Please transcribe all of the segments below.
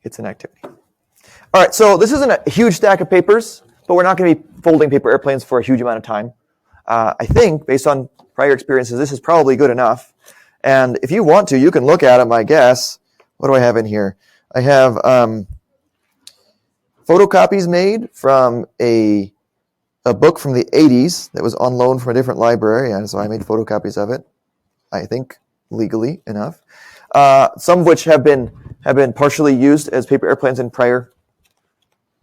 It's an activity. All right, so this isn't a huge stack of papers, but we're not going to be folding paper airplanes for a huge amount of time. I think, based on prior experiences, this is probably good enough. And if you want to, you can look at them, I guess. What do I have in here? I have photocopies made from a book from the 80s that was on loan from a different library, and so I made photocopies of it, I think, legally enough. Some of which have been partially used as paper airplanes in prior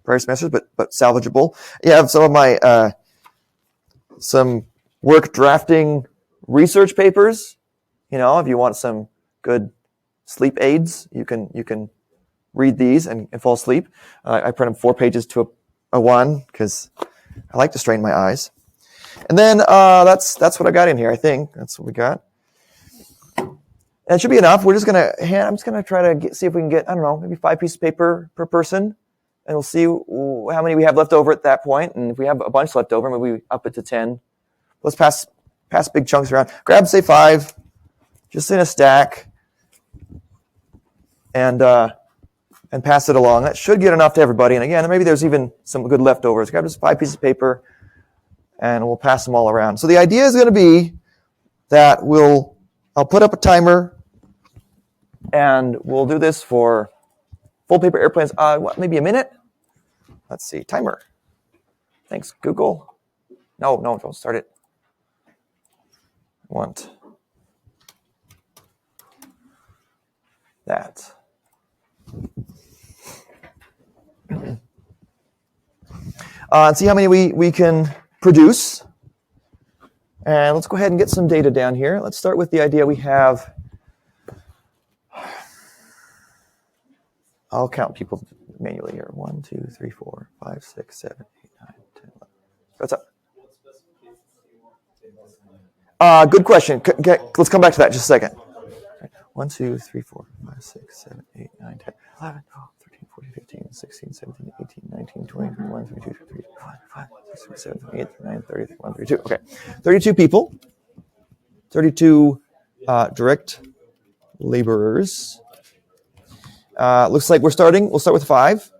semesters, but salvageable. You have some of my some work drafting research papers. You know, if you want some good sleep aids, you can read these and fall asleep. I print them 4 pages to a 1 because I like to strain my eyes. And then that's what I got in here. I think that's what we got. And it should be enough. I'm just gonna try to see if we can get, I don't know, maybe 5 pieces of paper per person, and we'll see how many we have left over at that point. And if we have a bunch left over, maybe we up it to 10. Let's pass big chunks around. Grab, say, 5, just in a stack, and pass it along. That should get enough to everybody. And again, maybe there's even some good leftovers. Grab just 5 pieces of paper, and we'll pass them all around. So the idea is going to be that I'll put up a timer, and we'll do this for full paper airplanes. Maybe a minute? Let's see. Timer. Thanks, Google. No, don't start it. I want that. And see how many we can produce. And let's go ahead and get some data down here. Let's start with the idea we have. I'll count people manually here. 1, 2, 3, 4, 5, 6, 7, 8, 9, 10, 11. What's up? Good question. Let's come back to that in just a second. 1, 2, 3, 4, 5, 6, 7, 8, 9, 10, 11, 12, 13, 14, 15, 16, 17, 18, 19, 20, 21, 22, 23, 24, 25, 26, 27, 28, 29, 30, 31, 32. Okay. 32 people. 32 direct laborers. Looks like we'll start with 5.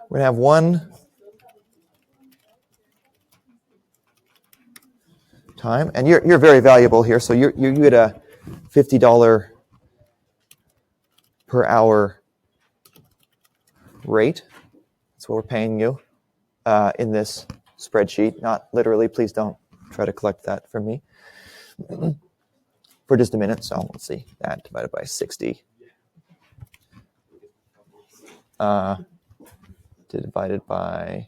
We're going to have 1 time, and you're very valuable here. So you get a $50 per hour rate. That's what we're paying you in this spreadsheet. Not literally. Please don't try to collect that from me for just a minute. So let's see that divided by 60. Divided by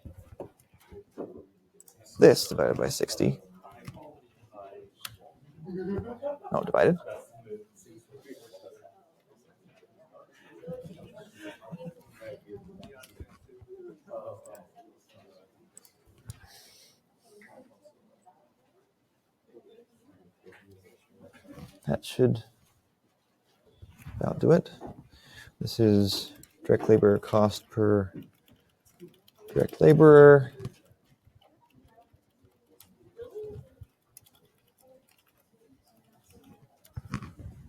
this divided by 60. No, divided. That should about do it. This is direct labor cost per direct laborer.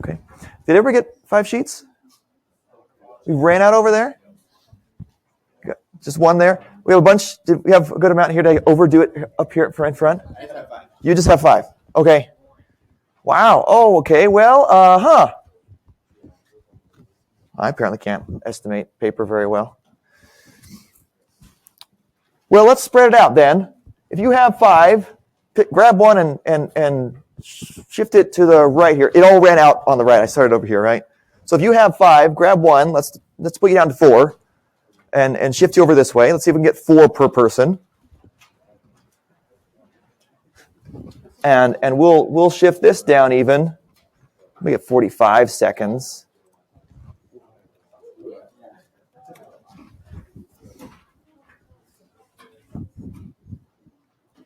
Okay. Did everybody get 5 sheets? We ran out over there? Just 1 there? We have a bunch. Did we have a good amount here to overdo it up here in front? I just have 5. You just have 5. Okay. Wow. Oh, okay. Well, I apparently can't estimate paper very well. Well, let's spread it out then. If you have 5, grab 1 and shift it to the right here. It all ran out on the right. I started over here, right? So if you have 5, grab 1. Let's put you down to 4, and shift you over this way. Let's see if we can get 4 per person. And we'll shift this down even. We get 45 seconds.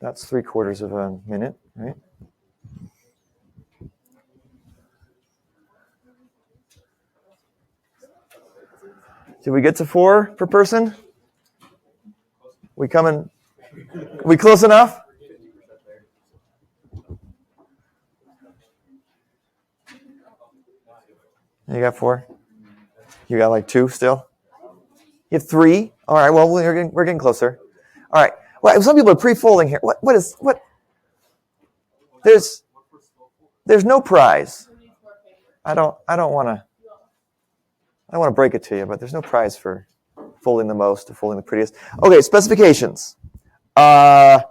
That's 3/4 of a minute, right? Did we get to 4 per person? We close enough? You got 4? You got like 2 still? You have 3? All right, well, we're getting closer. All right. Well, some people are pre-folding here. What? There's no prize. I don't want to break it to you, but there's no prize for folding the most or folding the prettiest. Okay, specifications. No.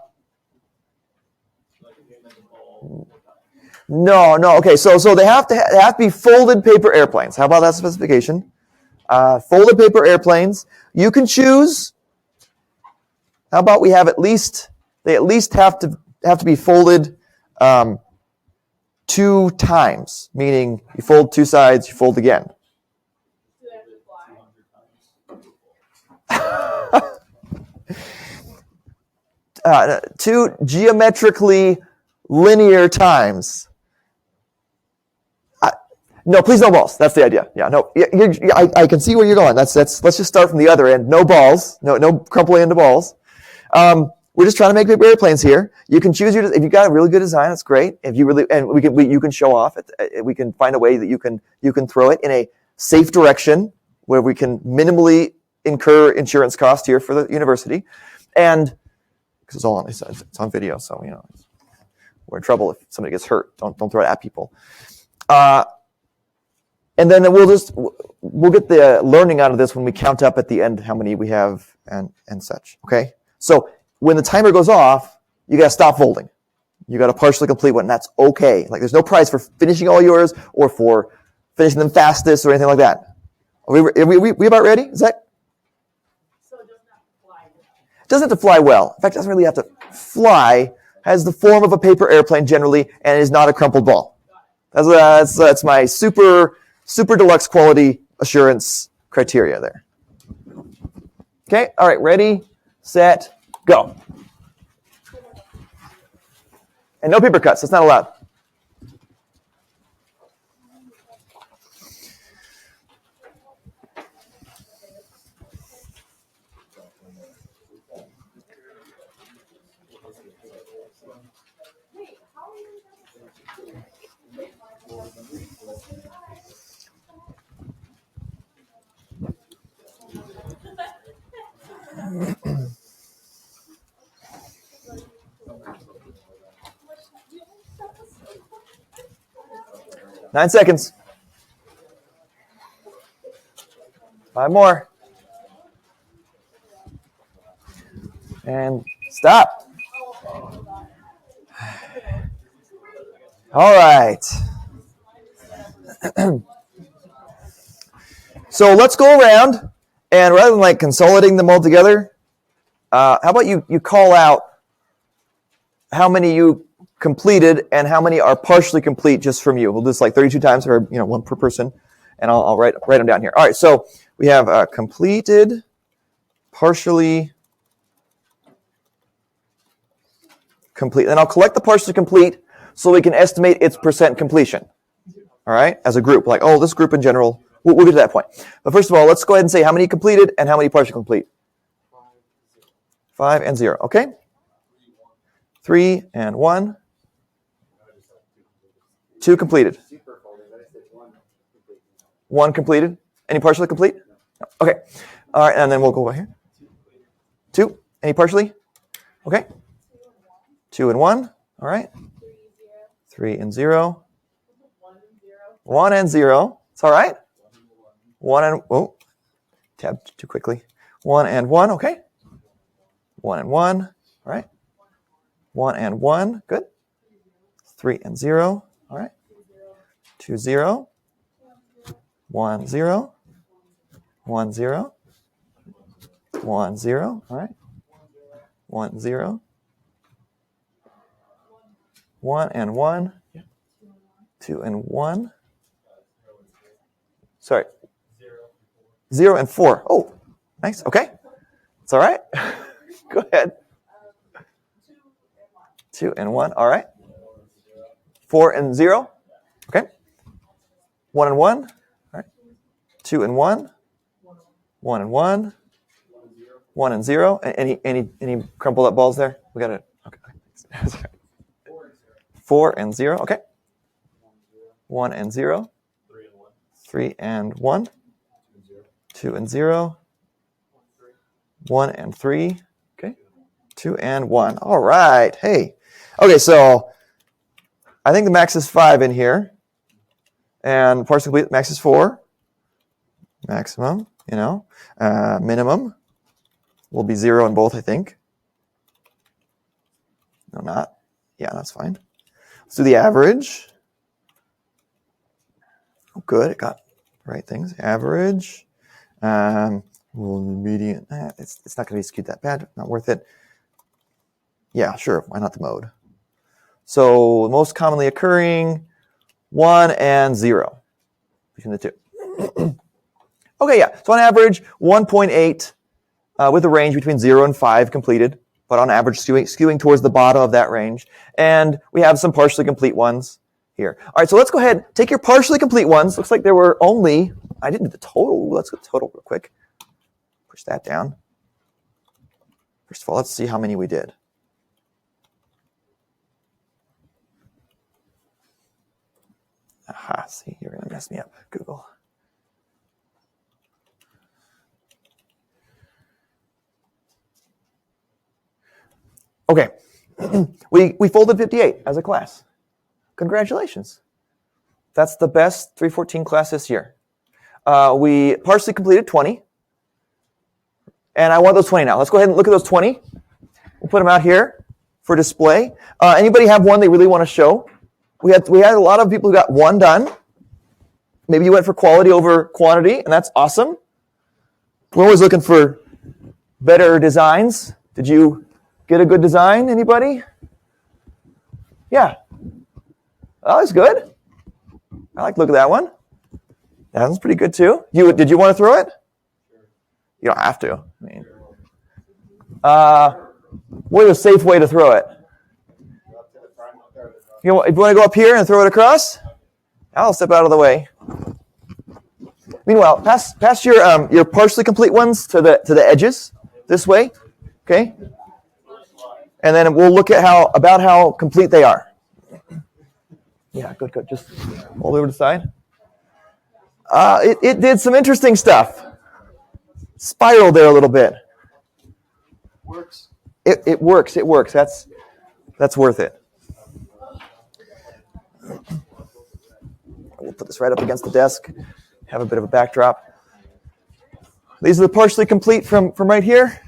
Okay, so they have to be folded paper airplanes. How about that specification? Folded paper airplanes. You can choose. How about we have they at least have to be folded 2 times, meaning you fold 2 sides, you fold again. Two geometrically linear times. No, please no balls. That's the idea. Yeah, no. I can see where you're going. Let's just start from the other end. No balls. No crumpling into balls. We're just trying to make paper airplanes here. You can choose if you've got a really good design, that's great. If you really, and you can show off it. We can find a way that you can throw it in a safe direction where we can minimally incur insurance costs here for the university, and because it's on video, so we're in trouble if somebody gets hurt. Don't throw it at people. And then we'll get the learning out of this when we count up at the end how many we have and such. Okay, so when the timer goes off, you got to stop folding. You got to partially complete one. And that's okay. Like there's no prize for finishing all yours or for finishing them fastest or anything like that. Are we about ready? Is that? So it doesn't have to fly well. It doesn't have to fly well. In fact, it doesn't really have to fly. Has the form of a paper airplane generally, and is not a crumpled ball. That's my super deluxe quality assurance criteria there. Okay. All right. Ready, set, go. And no paper cuts. That's not allowed. Nine seconds. 5 more. And stop. All right. So let's go around, and rather than consolidating them all together, how about you call out how many you completed and how many are partially complete just from you. We'll do this 32 times, or one per person, and I'll write them down here. All right, so we have completed, partially complete. Then I'll collect the partially complete so we can estimate its percent completion. All right, as a group, this group in general. We'll get to that point. But first of all, let's go ahead and say how many completed and how many partially complete. 5 and 0. Okay. 3 and 1. 2 completed. 1 completed. Any partially complete? No. Okay. All right, and then we'll go over here. 2. Any partially? Okay. 2 and 1. All right. 3 and 0. 1 and 0. It's all right. 1 and tabbed too quickly. 1 and 1. Okay. 1 and 1. All right. 1 and 1. Good. 3 and 0. All right. 2 0. 1 0. 1 0. 1 0. All right. 1 0. 1 and 1. 2 and 1. Sorry. 0 and 4. Oh, nice. Okay. It's all right. Go ahead. 2 and 1. All right. 4 and 0. Okay. 1 and 1. All right. 2 and 1. 1 and 1. 1 and 0. Any crumpled up balls there? We got it. Okay. 4 and 0. Okay. 1 and 0. 3 and 1. 2 and 0. 1 and 3. Okay. 2 and 1. All right. Hey. Okay, so I think the max is 5 in here. And partially complete, max is 4. Maximum, minimum will be 0 in both, I think. No, not. Yeah, that's fine. Let's do the average. Oh, good. It got the right things. Average. Median. It's not going to be skewed that bad. Not worth it. Yeah, sure. Why not the mode? So most commonly occurring, 1 and 0 between the two. Okay, yeah. So on average, 1.8 with a range between 0 and 5 completed, but on average skewing towards the bottom of that range. And we have some partially complete ones here. All right, so let's go ahead. Take your partially complete ones. Looks like there were only, I didn't do the total. Let's go to the total real quick. Push that down. First of all, let's see how many we did. Aha, see, you're going to mess me up, Google. Okay, we folded 58 as a class. Congratulations. That's the best 314 class this year. We partially completed 20. And I want those 20 now. Let's go ahead and look at those 20. We'll put them out here for display. Anybody have one they really want to show? We had a lot of people who got one done. Maybe you went for quality over quantity, and that's awesome. We're always looking for better designs. Did you get a good design, anybody? Yeah. Oh, that's good. I like to look at that one. That one's pretty good too. Did you want to throw it? You don't have to. I mean, what is a safe way to throw it? If you want to go up here and throw it across, I'll step out of the way. Meanwhile, pass your partially complete ones to the edges this way, okay? And then we'll look at how complete they are. Yeah, good. Just all over the side. It did some interesting stuff. Spiraled there a little bit. Works. It works. That's worth it. We'll put this right up against the desk. Have a bit of a backdrop. These are the partially complete from right here.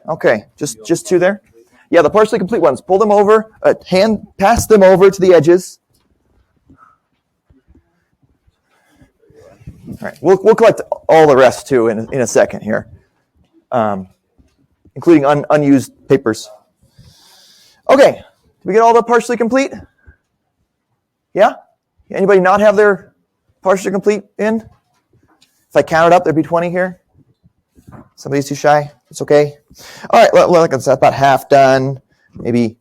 Okay, just two there. Yeah, the partially complete ones. Pull them over. Pass them over to the edges. All right, we'll collect all the rest too in a second here, including unused papers. Okay, did we get all the partially complete? Yeah? Anybody not have their partially complete in? If I counted up, there'd be 20 here. Somebody's too shy. It's okay. All right, well, that's about half done. Maybe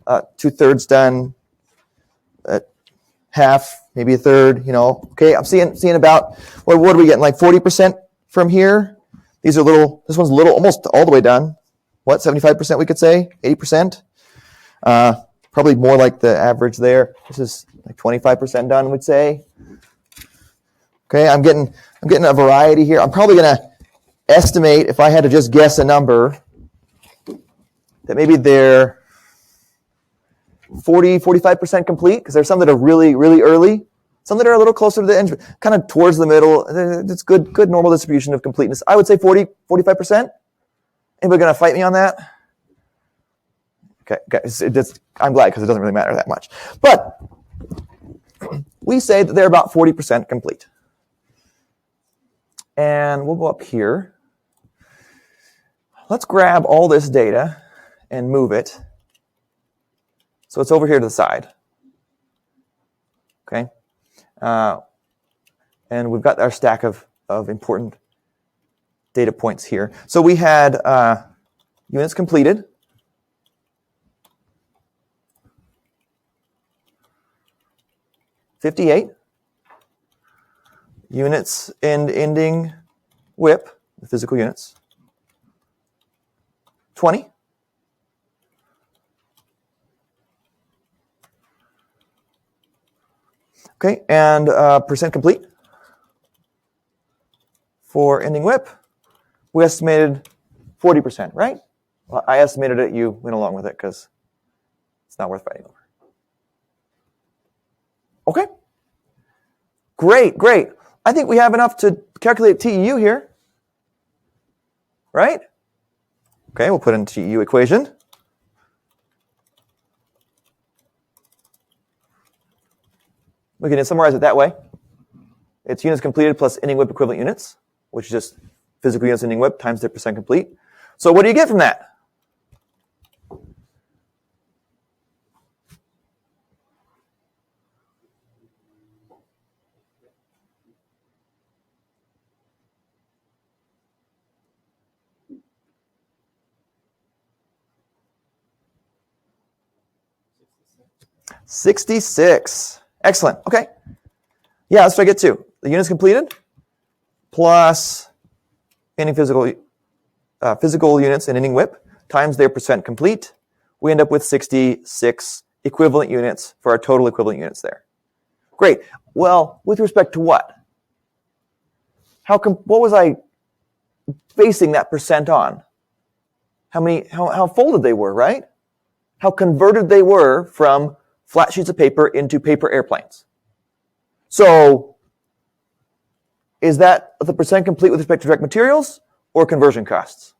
2/3 done. Half, maybe a third. Okay, I'm seeing about what are we getting? Like 40% from here. These are little. This one's almost all the way done. What, 75% we could say? 80%. Probably more like the average there. This is like 25% done, we'd say. Okay, I'm getting a variety here. I'm probably gonna estimate, if I had to just guess a number, that maybe they're 45% complete, because there's some that are really, really early, some that are a little closer to the end, kind of towards the middle. It's good normal distribution of completeness. I would say 45%. Anybody gonna fight me on that? Okay, I'm glad, because it doesn't really matter that much. But we say that they're about 40% complete. And we'll go up here. Let's grab all this data and move it. So it's over here to the side. Okay? And we've got our stack of important data points here. So we had units completed. $58. Units ending WIP, the physical units. 20. Okay, and percent complete. for ending WIP, we estimated 40%, right? Well, I estimated it, you went along with it because it's not worth fighting over. Okay. Great, great. I think we have enough to calculate TEU here, right? Okay, we'll put in TEU equation. We can summarize it that way. It's units completed plus ending WIP equivalent units, which is just physical units ending WIP times their percent complete. So what do you get from that? $66. Excellent. Okay. Yeah, that's what I get to. The units completed plus ending physical units and ending WIP times their percent complete. We end up with 66 equivalent units for our total equivalent units there. Great. Well, with respect to what? What was I basing that percent on? How folded they were, right? How converted they were from flat sheets of paper into paper airplanes. So, is that the percent complete with respect to direct materials or conversion costs?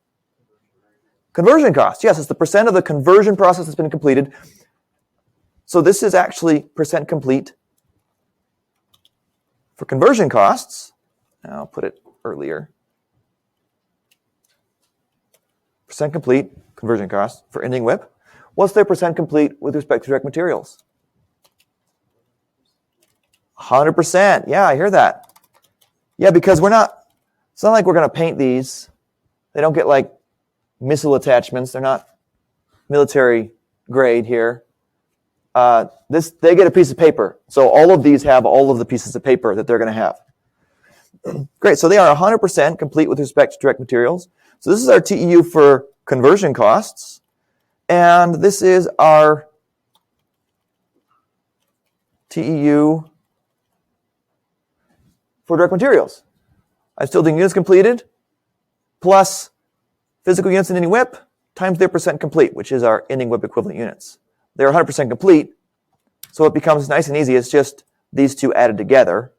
Conversion costs, yes, it's the percent of the conversion process that's been completed. So this is actually percent complete for conversion costs. I'll put it earlier. Percent complete conversion costs for ending WIP. What's their percent complete with respect to direct materials? 100%. Yeah, I hear that. Yeah, because it's not like we're going to paint these. They don't get like missile attachments. They're not military grade here. They get a piece of paper. So all of these have all of the pieces of paper that they're going to have. Great. So they are 100% complete with respect to direct materials. So this is our TEU for conversion costs. And this is our TEU for direct materials. I'm still doing units completed plus physical units and ending WIP times their percent complete, which is our ending WIP equivalent units. They're 100% complete, so it becomes nice and easy. It's just these two added together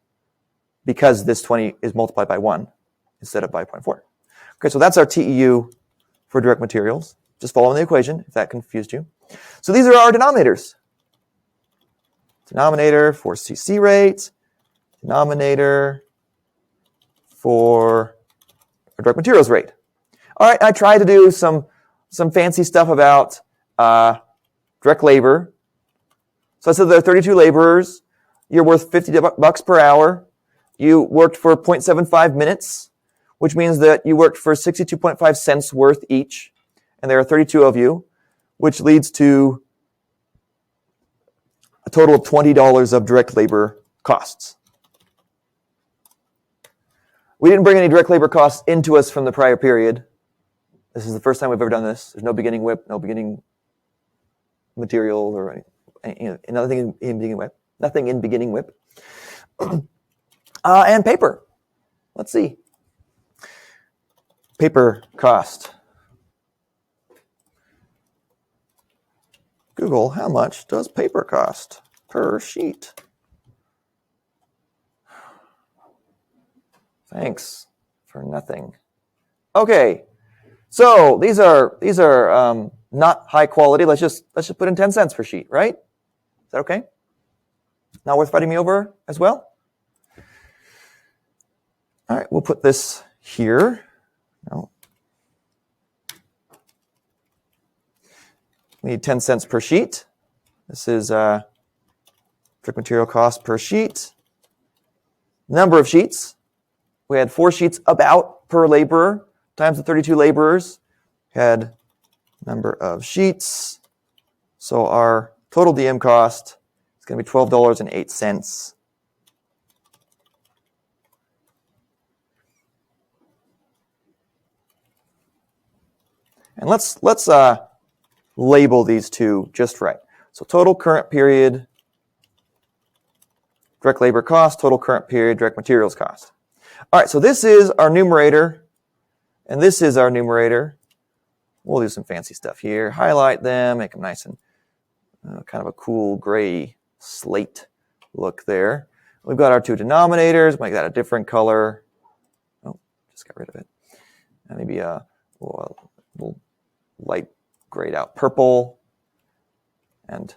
because this 20 is multiplied by 1 instead of by 0.4. Okay, so that's our TEU for direct materials. Just following the equation, if that confused you. So these are our denominators. Denominator for CC rate, denominator for direct materials rate. All right, I tried to do some fancy stuff about direct labor. So I said there are 32 laborers. You're worth $50 per hour. You worked for 0.75 minutes, which means that you worked for 62.5 cents worth each. And there are 32 of you, which leads to a total of $20 of direct labor costs. We didn't bring any direct labor costs into us from the prior period. This is the first time we've ever done this. There's no beginning WIP, no beginning material or another thing in beginning WIP. Nothing in beginning WIP. And paper. Let's see. Paper cost. Google, how much does paper cost per sheet? Thanks for nothing. Okay, so these are not high quality. Let's just put in 10 cents per sheet, right? Is that okay? Not worth fighting me over as well? All right, we'll put this here. No. We need 10 cents per sheet. This is direct material cost per sheet. Number of sheets. We had 4 sheets about per laborer times the 32 laborers. Had number of sheets. So our total DM cost is going to be $12.08. And let's label these two just right. So total current period direct labor cost, total current period direct materials cost. All right, so this is our numerator, and this is our numerator. We'll do some fancy stuff here. Highlight them, make them nice and kind of a cool gray slate look there. We've got our two denominators. Make that a different color. Oh, just got rid of it. And maybe a little light grayed out purple. And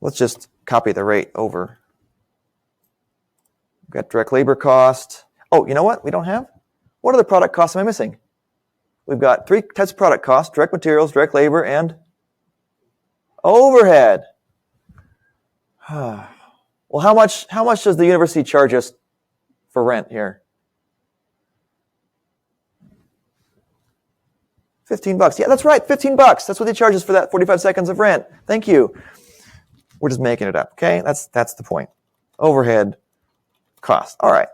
let's just copy the rate over. We've got direct labor cost. Oh, you know what we don't have? What other product costs am I missing? We've got 3 types of product costs: direct materials, direct labor, and overhead. Well, how much does the university charge us for rent here? $15. Yeah, that's right, $15. That's what they charge us for that 45 seconds of rent. Thank you. We're just making it up, okay? That's the point. Overhead cost. All right.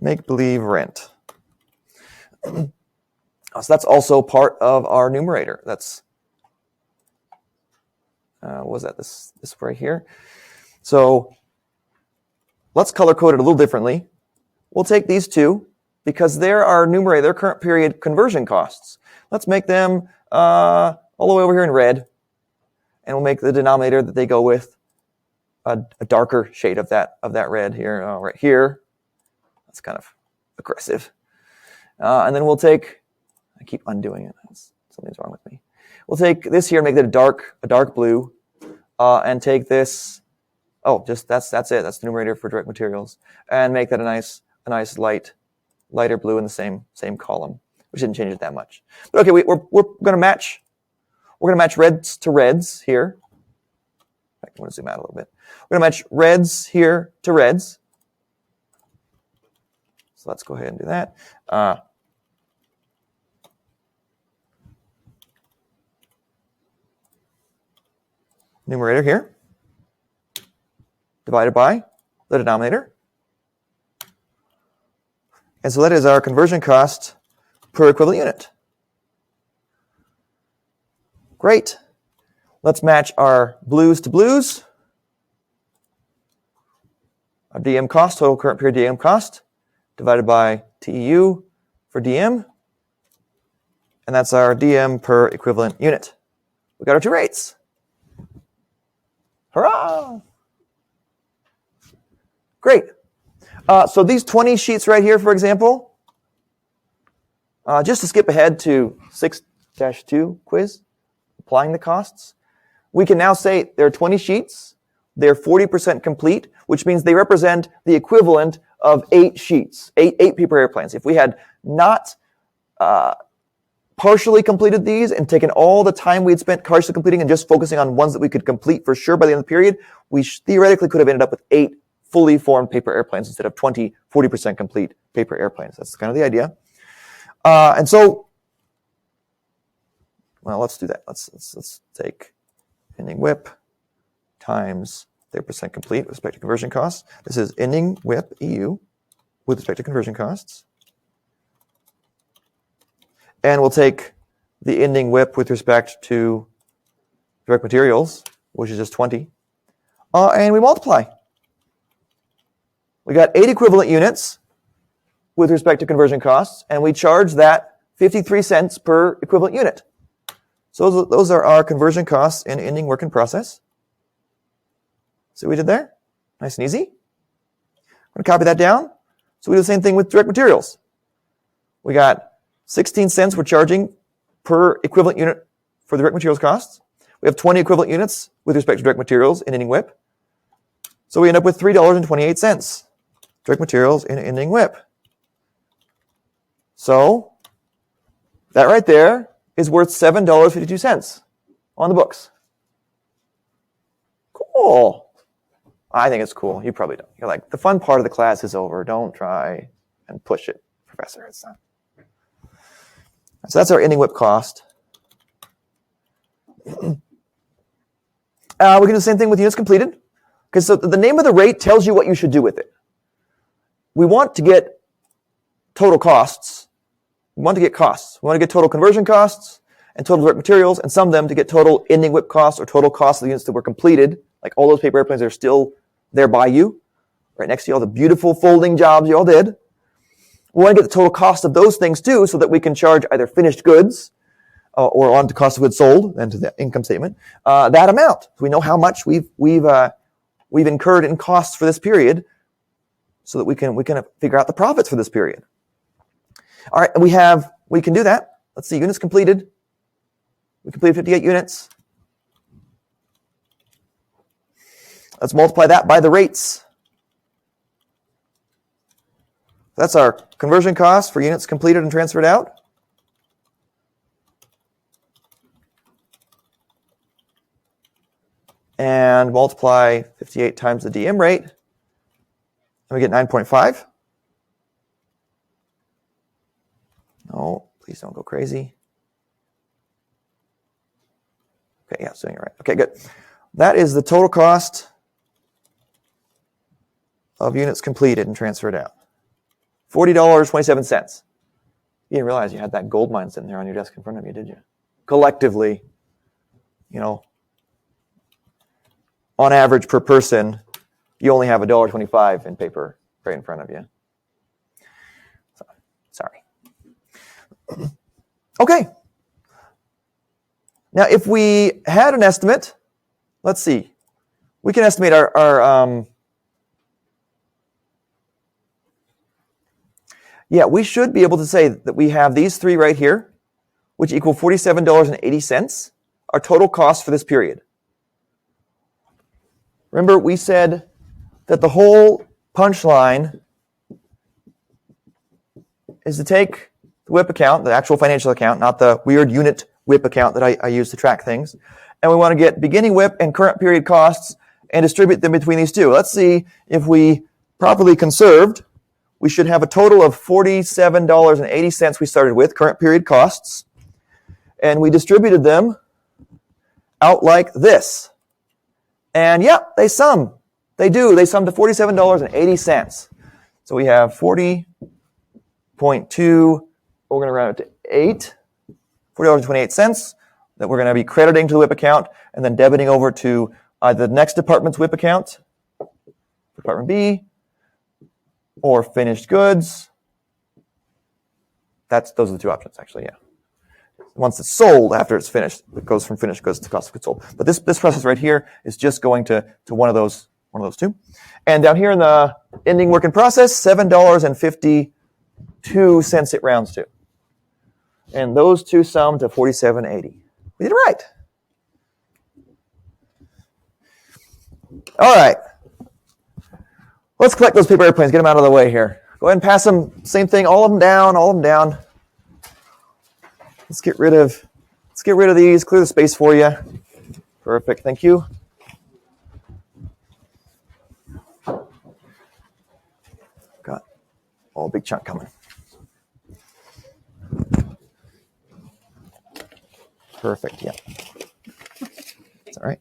Make-believe rent. So that's also part of our numerator. That's what was that? This right here. So let's color code it a little differently. We'll take these two because they're our numerator, their current period conversion costs. Let's make them all the way over here in red, and we'll make the denominator that they go with a darker shade of that red here, right here. That's kind of aggressive. And then we'll take, I keep undoing it. Something's wrong with me. We'll take this here and make it a dark blue, and take this. Oh, just that's it. That's the numerator for direct materials, and make that a nice lighter blue in the same column, which didn't change it that much. But okay, we're going to match. We're going to match reds to reds here. I want to zoom out a little bit. We're going to match reds here to reds. So let's go ahead and do that. Numerator here, divided by the denominator. And so that is our conversion cost per equivalent unit. Great. Let's match our blues to blues. Our DM cost, total current period DM cost, divided by TEU for DM. And that's our DM per equivalent unit. We got our two rates. Hurrah! Great. So these 20 sheets right here, for example, just to skip ahead to 6-2 quiz, applying the costs, we can now say there are 20 sheets, they're 40% complete, which means they represent the equivalent of 8 sheets, eight paper airplanes. If we had not partially completed these and taken all the time we'd spent partially completing and just focusing on ones that we could complete for sure by the end of the period, we theoretically could have ended up with 8 fully formed paper airplanes instead of 20, 40% complete paper airplanes. That's kind of the idea. And so, well, let's do that. Let's take ending WIP times 30% complete with respect to conversion costs. This is ending WIP EU with respect to conversion costs. And we'll take the ending WIP with respect to direct materials, which is just 20, and we multiply. We got 8 equivalent units with respect to conversion costs, and we charge that 53 cents per equivalent unit. So those are our conversion costs in ending work in process. See what we did there? Nice and easy. I'm going to copy that down. So we do the same thing with direct materials. We got 16 cents we're charging per equivalent unit for the direct materials costs. We have 20 equivalent units with respect to direct materials in ending WIP. So we end up with $3.28 direct materials in ending WIP. So that right there is worth $7.52 on the books. Cool. I think it's cool. You probably don't. You're like, the fun part of the class is over. Don't try and push it, Professor. It's not. So that's our ending WIP cost. We can do the same thing with units completed. Because so the name of the rate tells you what you should do with it. We want to get total costs. We want to get costs. We want to get total conversion costs and total direct materials and sum them to get total ending WIP costs or total costs of the units that were completed Like all those paper airplanes are still there by you, right next to you, all the beautiful folding jobs you all did. We want to get the total cost of those things too, so that we can charge either finished goods or on to cost of goods sold and to the income statement that amount. So we know how much we've incurred in costs for this period, so that we can figure out the profits for this period. All right, and we can do that. Let's see, units completed. We completed 58 units. Let's multiply that by the rates. That's our conversion cost for units completed and transferred out. And multiply 58 times the DM rate. And we get 9.5. No, please don't go crazy. Okay, yeah, it's doing it right. Okay, good. That is the total cost of units completed and transferred out. $40.27. You didn't realize you had that gold mine sitting there on your desk in front of you, did you? Collectively, on average per person, you only have $1.25 in paper right in front of you. So, sorry. Okay. Now, if we had an estimate, let's see. We can estimate we should be able to say that we have these three right here, which equal $47.80, our total cost for this period. Remember, we said that the whole punchline is to take the WIP account, the actual financial account, not the weird unit WIP account that I use to track things, and we want to get beginning WIP and current period costs and distribute them between these two. Let's see if we properly conserved. We should have a total of $47.80 we started with, current period costs, and we distributed them out like this. And yeah, they sum. They do. They sum to $47.80. So we have 40.2, we're going to round it to 8, $40.28 that we're going to be crediting to the WIP account and then debiting over to either the next department's WIP account, Department B, or finished goods. Those are the two options, actually, yeah. Once it's sold, after it's finished, it goes from finished goods to cost of goods sold. But this process right here is just going to one of those two. And down here in the ending work in process, $7.52 it rounds to. And those two sum to $47.80. We did it right. All right. Let's collect those paper airplanes, get them out of the way here. Go ahead and pass them, same thing, all of them down. Let's get rid of these, clear the space for you. Perfect, thank you. Got a big chunk coming. Perfect, yeah. That's all right.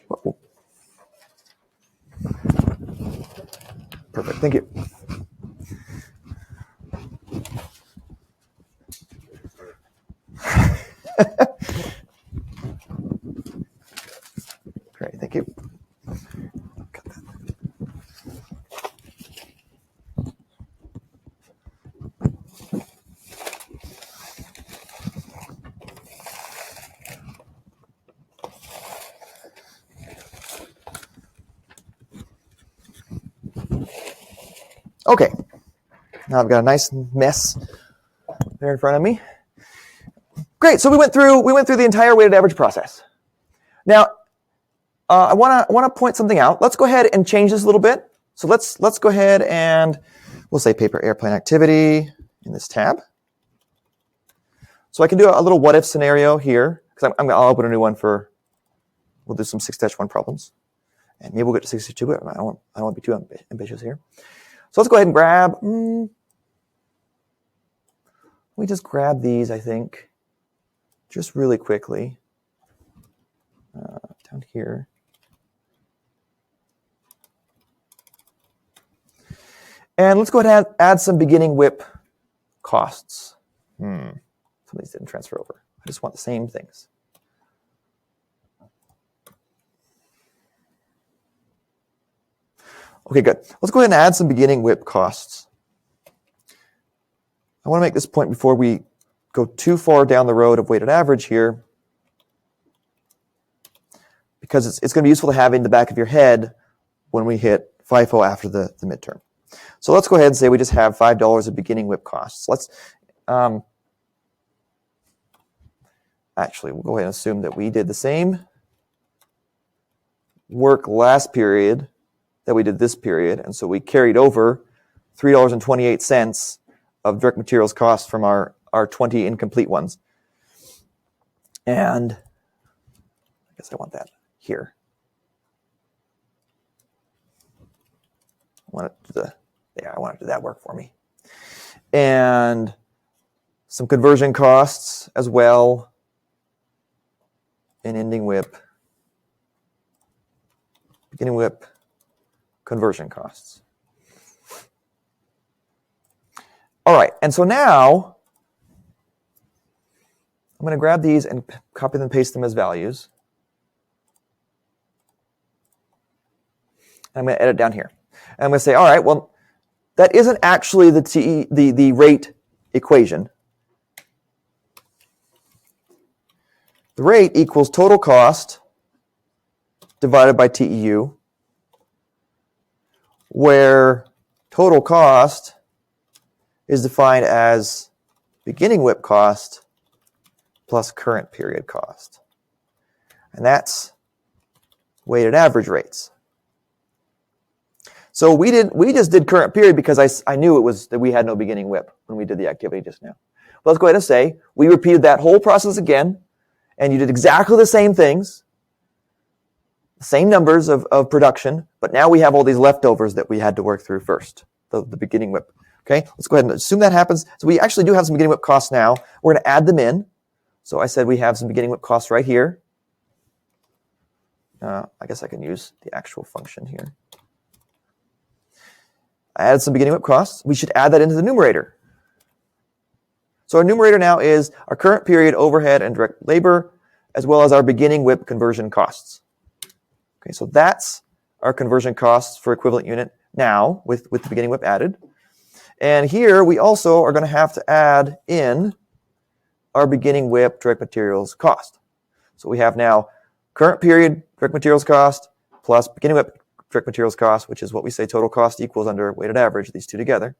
Whoa. Perfect, thank you. Great, thank you. Cut that. Okay, now I've got a nice mess there in front of me. Great, so we went through the entire weighted average process. Now, I want to point something out. Let's go ahead and change this a little bit. So let's go ahead and we'll say paper airplane activity in this tab. So I can do a little what if scenario here because I'll open a new one we'll do some 6-1 problems, and maybe we'll get to 62. But I don't want to be too ambitious here. So let's go ahead and grab. We just grab these, I think, just really quickly down here. And let's go ahead and add some beginning WIP costs. Some of these didn't transfer over. I just want the same things. Okay, good. Let's go ahead and add some beginning WIP costs. I want to make this point before we go too far down the road of weighted average here, because it's going to be useful to have in the back of your head when we hit FIFO after the midterm. So let's go ahead and say we just have $5 of beginning WIP costs. Let's actually, we'll go ahead and assume that we did the same work last period that we did this period, and so we carried over $3.28 of direct materials cost from our 20 incomplete ones. And I guess I want that here. I want to do that work for me. And some conversion costs as well in ending WIP, beginning WIP, conversion costs. All right, and so now I'm going to grab these and copy them and paste them as values. And I'm going to edit down here. And I'm going to say, all right, well, that isn't actually the rate equation. The rate equals total cost divided by TEU, where total cost is defined as beginning WIP cost plus current period cost. And that's weighted average rates. So we just did current period because I knew it was that we had no beginning WIP when we did the activity just now. But let's go ahead and say we repeated that whole process again, and you did exactly the same things, the same numbers of production, but now we have all these leftovers that we had to work through first, the beginning WIP. Okay, let's go ahead and assume that happens. So we actually do have some beginning WIP costs now. We're going to add them in. So I said we have some beginning WIP costs right here. I guess I can use the actual function here. I added some beginning WIP costs. We should add that into the numerator. So our numerator now is our current period overhead and direct labor, as well as our beginning WIP conversion costs. Okay, so that's our conversion costs for equivalent unit now with the beginning WIP added. And here we also are going to have to add in our beginning WIP direct materials cost. So we have now current period direct materials cost plus beginning WIP direct materials cost, which is what we say total cost equals under weighted average, these two together.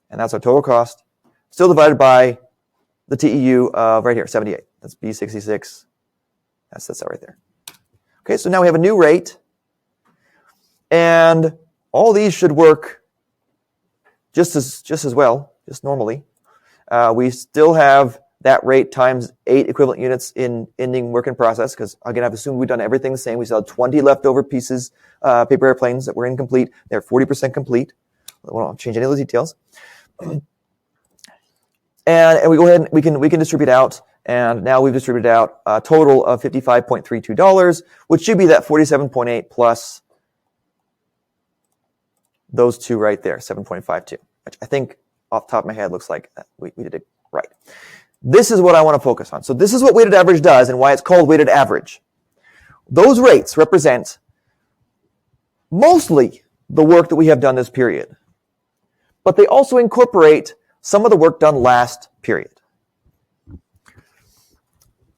And that's our total cost, still divided by the TEU of right here, 78. That's B66. That's that right there. Okay, so now we have a new rate. And all these should work just as well, just normally. We still have that rate times 8 equivalent units in ending work in process, because again, I've assumed we've done everything the same. We still have 20 leftover pieces, paper airplanes that were incomplete. They're 40% complete. We won't change any of those details. And we go ahead and we can distribute out. And now we've distributed out a total of $55.32, which should be that 47.8 plus those two right there, 7.52, which I think off the top of my head looks like we did it right. This is what I want to focus on. So this is what weighted average does and why it's called weighted average. Those rates represent mostly the work that we have done this period, but they also incorporate some of the work done last period.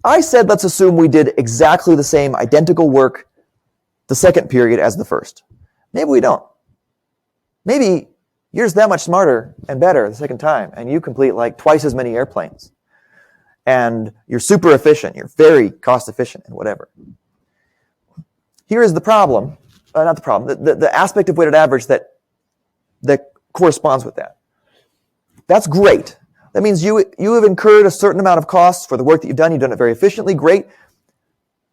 I said let's assume we did exactly the same identical work the second period as the first. Maybe we don't. Maybe you're just that much smarter and better the second time, and you complete like twice as many airplanes. And you're super efficient. You're very cost efficient and whatever. Here is the problem. Not the problem. The aspect of weighted average that corresponds with that. That's great. That means you have incurred a certain amount of costs for the work that you've done. You've done it very efficiently. Great.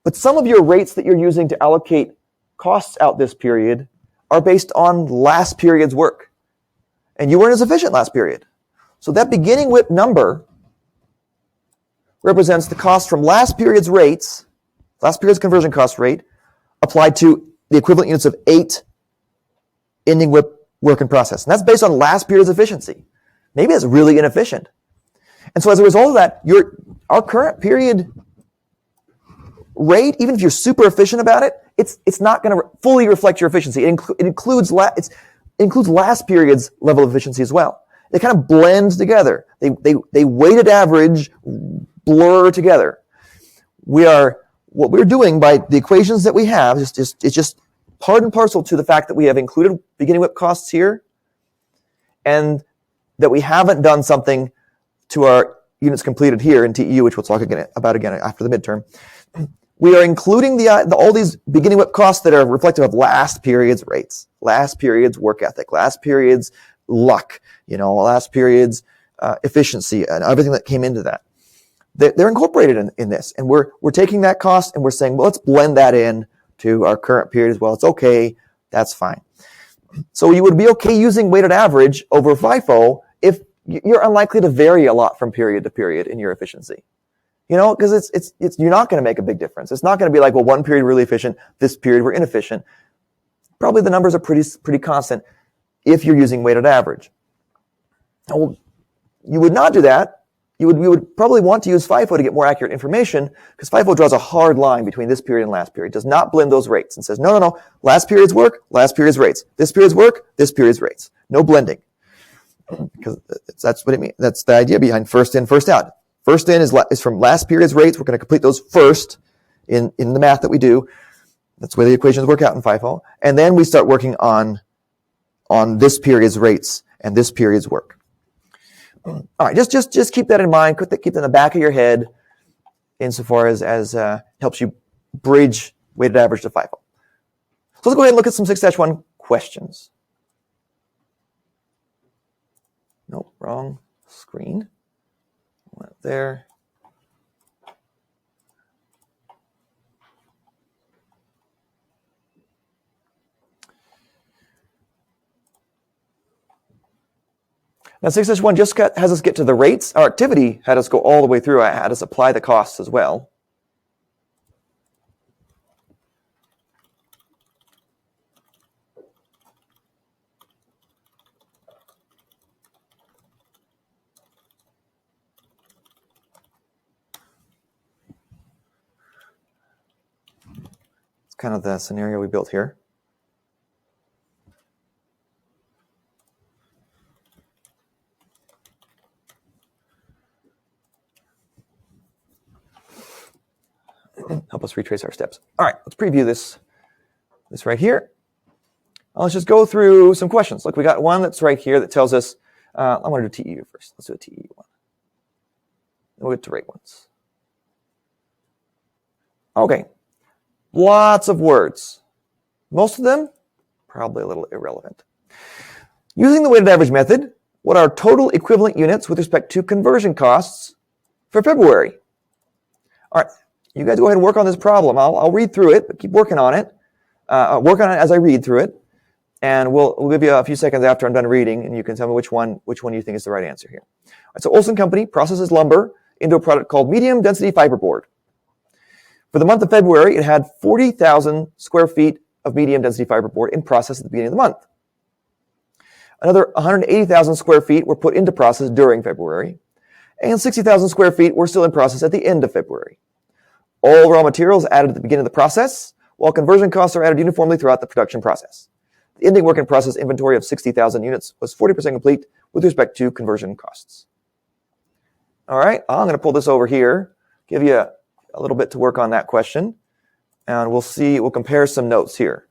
But some of your rates that you're using to allocate costs out this period are based on last period's work. And you weren't as efficient last period. So that beginning WIP number represents the cost from last period's rates, last period's conversion cost rate, applied to the equivalent units of 8 ending WIP work in process. And that's based on last period's efficiency. Maybe it's really inefficient. And so as a result of that, our current period rate, even if you're super efficient about it, it's not going to fully reflect your efficiency. It includes last period's level of efficiency as well. They kind of blend together. They weighted average blur together. What we're doing by the equations that we have is just part and parcel to the fact that we have included beginning WIP costs here, and that we haven't done something to our units completed here in TEU, which we'll talk about again after the midterm. We are including all these beginning WIP costs that are reflective of last period's rates, last period's work ethic, last period's luck, last period's efficiency, and everything that came into that. They're incorporated in this, and we're taking that cost and we're saying, well, let's blend that in to our current period as well. It's okay, that's fine. So you would be okay using weighted average over FIFO if you're unlikely to vary a lot from period to period in your efficiency. Because it's you're not going to make a big difference. It's not going to be like, well, one period really efficient, this period we're inefficient. Probably the numbers are pretty constant if you're using weighted average. Well, you would not do that. You would probably want to use FIFO to get more accurate information, because FIFO draws a hard line between this period and last period. It does not blend those rates and says, no, last period's work, last period's rates. This period's work, this period's rates. No blending. Because that's what it means. That's the idea behind first in, first out. First in is from last period's rates. We're going to complete those first in the math that we do. That's where the equations work out in FIFO. And then we start working on this period's rates and this period's work. All right, just keep that in mind. Keep that in the back of your head insofar as helps you bridge weighted average to FIFO. So let's go ahead and look at some 6-1 questions. Nope, wrong screen. Went there. Now 6-1 just has us get to the rates. Our activity had us go all the way through. I had us apply the costs as well. It's kind of the scenario we built here. Help us retrace our steps. All right, let's preview this right here. Let's just go through some questions. Look, we got one that's right here that tells us, I want to do TEU first. Let's do a TEU one. Then we'll get to rate ones. Okay, lots of words. Most of them probably a little irrelevant. Using the weighted average method, what are total equivalent units with respect to conversion costs for February? All right. You guys go ahead and work on this problem. I'll read through it, but keep working on it. Work on it as I read through it, and we'll give you a few seconds after I'm done reading, and you can tell me which one you think is the right answer here. All right, so Olson Company processes lumber into a product called medium density fiberboard. For the month of February, it had 40,000 square feet of medium density fiberboard in process at the beginning of the month. Another 180,000 square feet were put into process during February, and 60,000 square feet were still in process at the end of February. All raw materials added at the beginning of the process, while conversion costs are added uniformly throughout the production process. The ending work in process inventory of 60,000 units was 40% complete with respect to conversion costs. All right, I'm going to pull this over here, give you a little bit to work on that question, and we'll compare some notes here.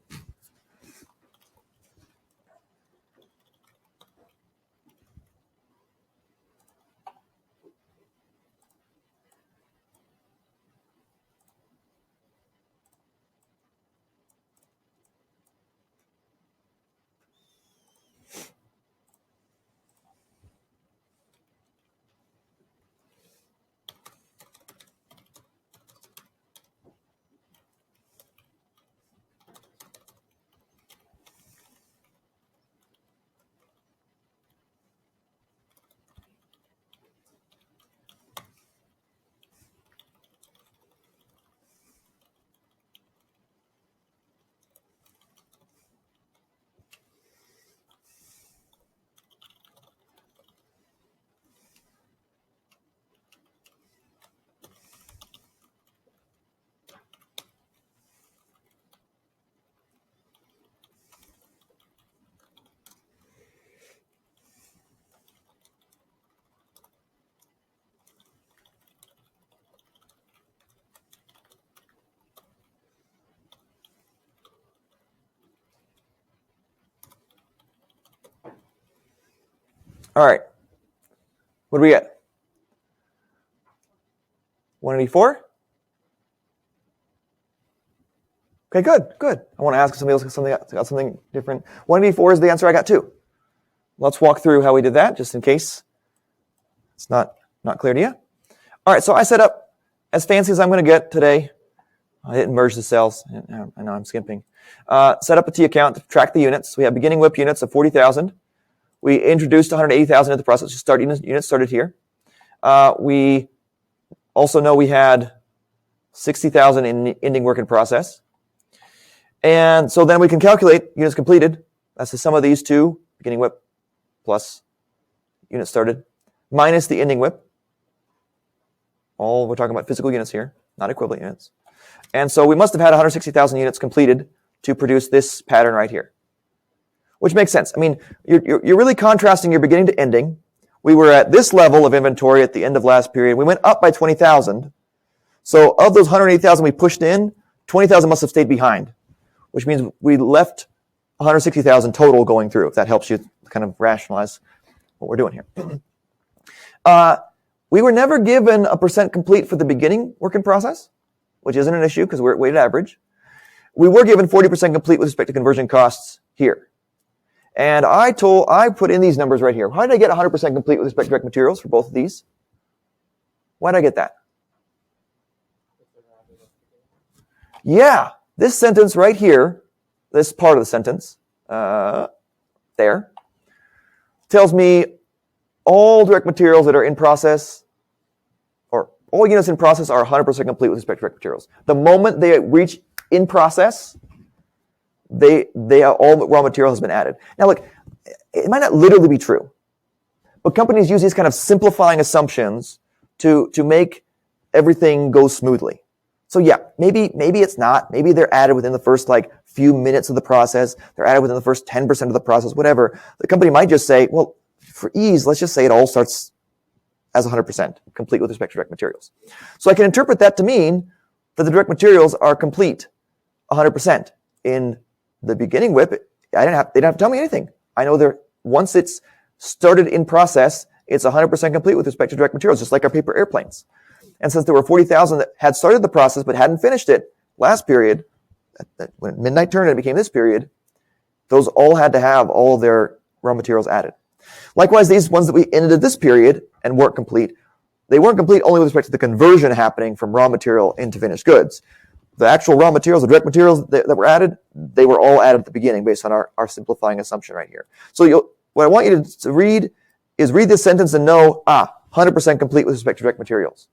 All right. What do we get? 184? Okay, good. I want to ask somebody else got something different. 184 is the answer I got too. Let's walk through how we did that, just in case it's not clear to you. All right, so I set up, as fancy as I'm going to get today, I didn't merge the cells. I know I'm skimping. Set up a T account to track the units. We have beginning WIP units of 40,000. We introduced 180,000 into the process. Start units started here. We also know we had 60,000 in ending work in process. And so then we can calculate units completed. That's the sum of these two, beginning WIP plus units started, minus the ending WIP. We're talking about physical units here, not equivalent units. And so we must have had 160,000 units completed to produce this pattern right here, which makes sense. I mean, you're really contrasting your beginning to ending. We were at this level of inventory at the end of last period. We went up by 20,000. So of those 180,000 we pushed in, 20,000 must have stayed behind, which means we left 160,000 total going through, if that helps you kind of rationalize what we're doing here. We were never given a percent complete for the beginning work in process, which isn't an issue because we're at weighted average. We were given 40% complete with respect to conversion costs here. And I put in these numbers right here. How did I get 100% complete with respect to direct materials for both of these? Why did I get that? Yeah, this sentence right here, this part of the sentence, there, tells me all direct materials that are in process, or all units in process are 100% complete with respect to direct materials. The moment they reach in process, all raw material has been added. Now look, it might not literally be true, but companies use these kind of simplifying assumptions to make everything go smoothly. So yeah, maybe it's not. Maybe they're added within the first few minutes of the process. They're added within the first 10% of the process, whatever. The company might just say, well, for ease, let's just say it all starts as 100% complete with respect to direct materials. So I can interpret that to mean that the direct materials are complete 100% in the beginning WIP. They didn't have to tell me anything. I know once it's started in process, it's 100% complete with respect to direct materials, just like our paper airplanes. And since there were 40,000 that had started the process but hadn't finished it last period, when midnight turned and it became this period, those all had to have all of their raw materials added. Likewise, these ones that we ended this period and weren't complete, they weren't complete only with respect to the conversion happening from raw material into finished goods. The actual raw materials, the direct materials that were added, they were all added at the beginning based on our simplifying assumption right here. So what I want you to read is read this sentence and know, 100% complete with respect to direct materials.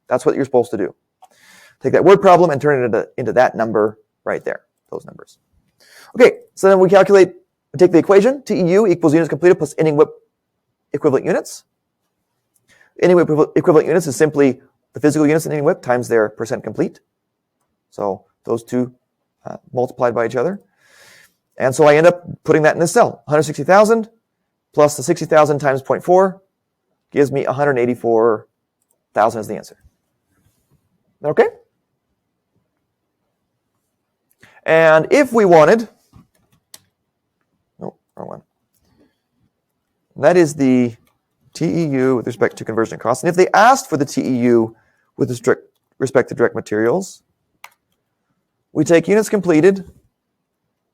That's what you're supposed to do. Take that word problem and turn it into that number right there, those numbers. Okay, so then we take the equation, TEU equals units completed plus ending WIP equivalent units. Ending WIP equivalent units is simply the physical units in ending WIP times their percent complete. So those two multiplied by each other. And so I end up putting that in this cell. 160,000 plus the 60,000 times 0.4 gives me 184,000 as the answer. Okay? And if we wanted, wrong one. That is the TEU with respect to conversion costs. And if they asked for the TEU with respect to direct materials, we take units completed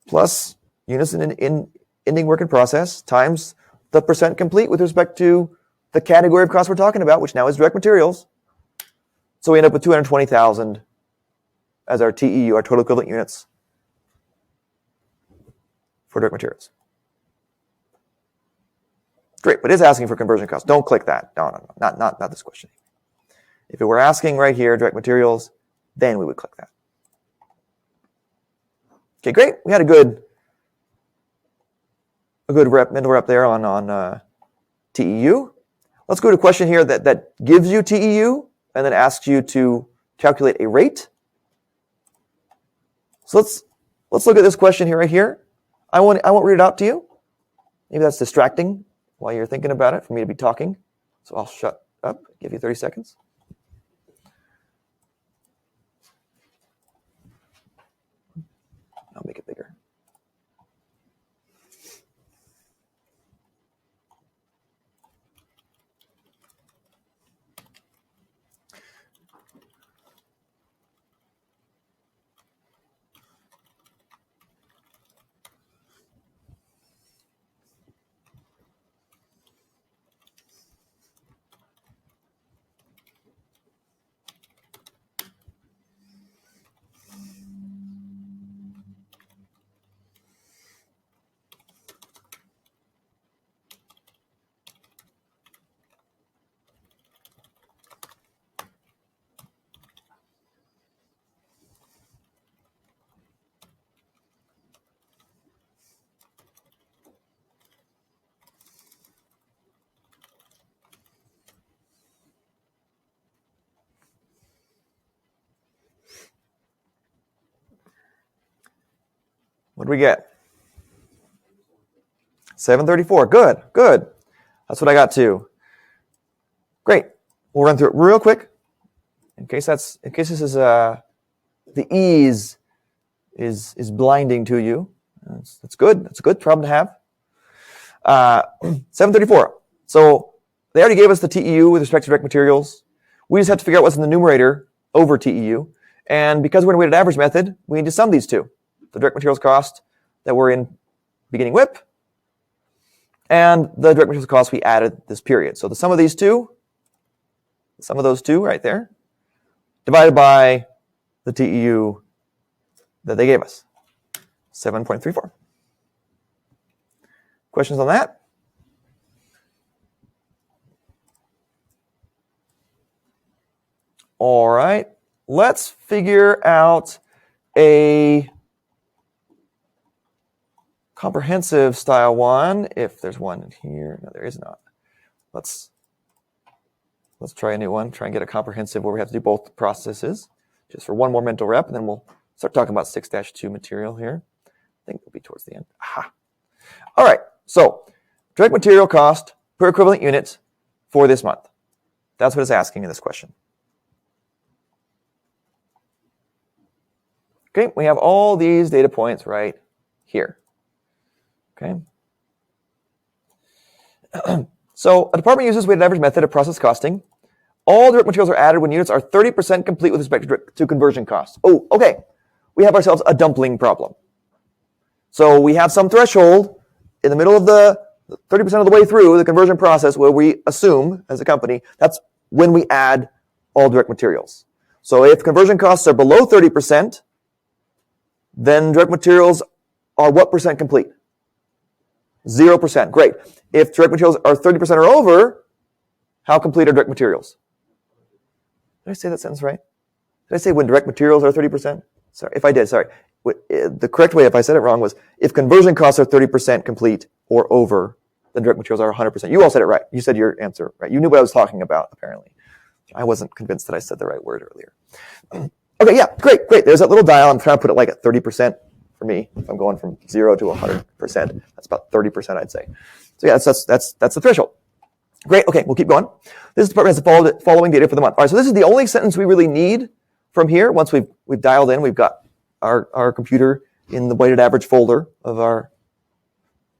plus units in ending work in process times the percent complete with respect to the category of costs we're talking about, which now is direct materials. So we end up with 220,000 as our TEU, our total equivalent units for direct materials. Great, but it's asking for conversion costs. Don't click that. No, not this question. If it were asking right here, direct materials, then we would click that. Okay, great. We had a good mental rep there on TEU. Let's go to a question here that gives you TEU and then asks you to calculate a rate. So let's look at this question here right here. I won't read it out to you. Maybe that's distracting while you're thinking about it for me to be talking. So I'll shut up, give you 30 seconds. I'll make it bigger. What do we get? 734. Good, good. That's what I got too. Great. We'll run through it real quick. In case this is the ease is blinding to you. That's good. That's a good problem to have. 734. So they already gave us the TEU with respect to direct materials. We just have to figure out what's in the numerator over TEU. And because we're in a weighted average method, we need to sum these two. The direct materials cost that were in beginning WIP and the direct materials cost we added this period. So the sum of these two, the sum of those two right there, divided by the TEU that they gave us, 7.34. Questions on that? All right, let's figure out a comprehensive style one, if there's one in here. No, there is not. Let's try a new one, try and get a comprehensive where we have to do both processes, just for one more mental rep, and then we'll start talking about 6-2 material here. I think it'll be towards the end. Aha. All right, so direct material cost per equivalent unit for this month. That's what it's asking in this question. Okay, we have all these data points right here. Okay. So a department uses weighted average method of process costing. All direct materials are added when units are 30% complete with respect to conversion costs. Oh, okay. We have ourselves a dumpling problem. So we have some threshold in the middle of the 30% of the way through the conversion process where we assume, as a company, that's when we add all direct materials. So if conversion costs are below 30%, then direct materials are what percent complete? 0%. Great. If direct materials are 30% or over, how complete are direct materials? Did I say that sentence right? Did I say when direct materials are 30%? Sorry, if I did, sorry. The correct way, if I said it wrong, was if conversion costs are 30% complete or over, then direct materials are 100%. You all said it right. You said your answer right. You knew what I was talking about, apparently. I wasn't convinced that I said the right word earlier. Okay, yeah, great. There's that little dial. I'm trying to put it like at 30% for me. If I'm going from 0 to 100%, that's about 30%, I'd say. So yeah, that's the threshold. Great. Okay, we'll keep going. This department has the following data for the month. All right, so this is the only sentence we really need from here. Once we've dialed in, we've got our computer in the weighted average folder of our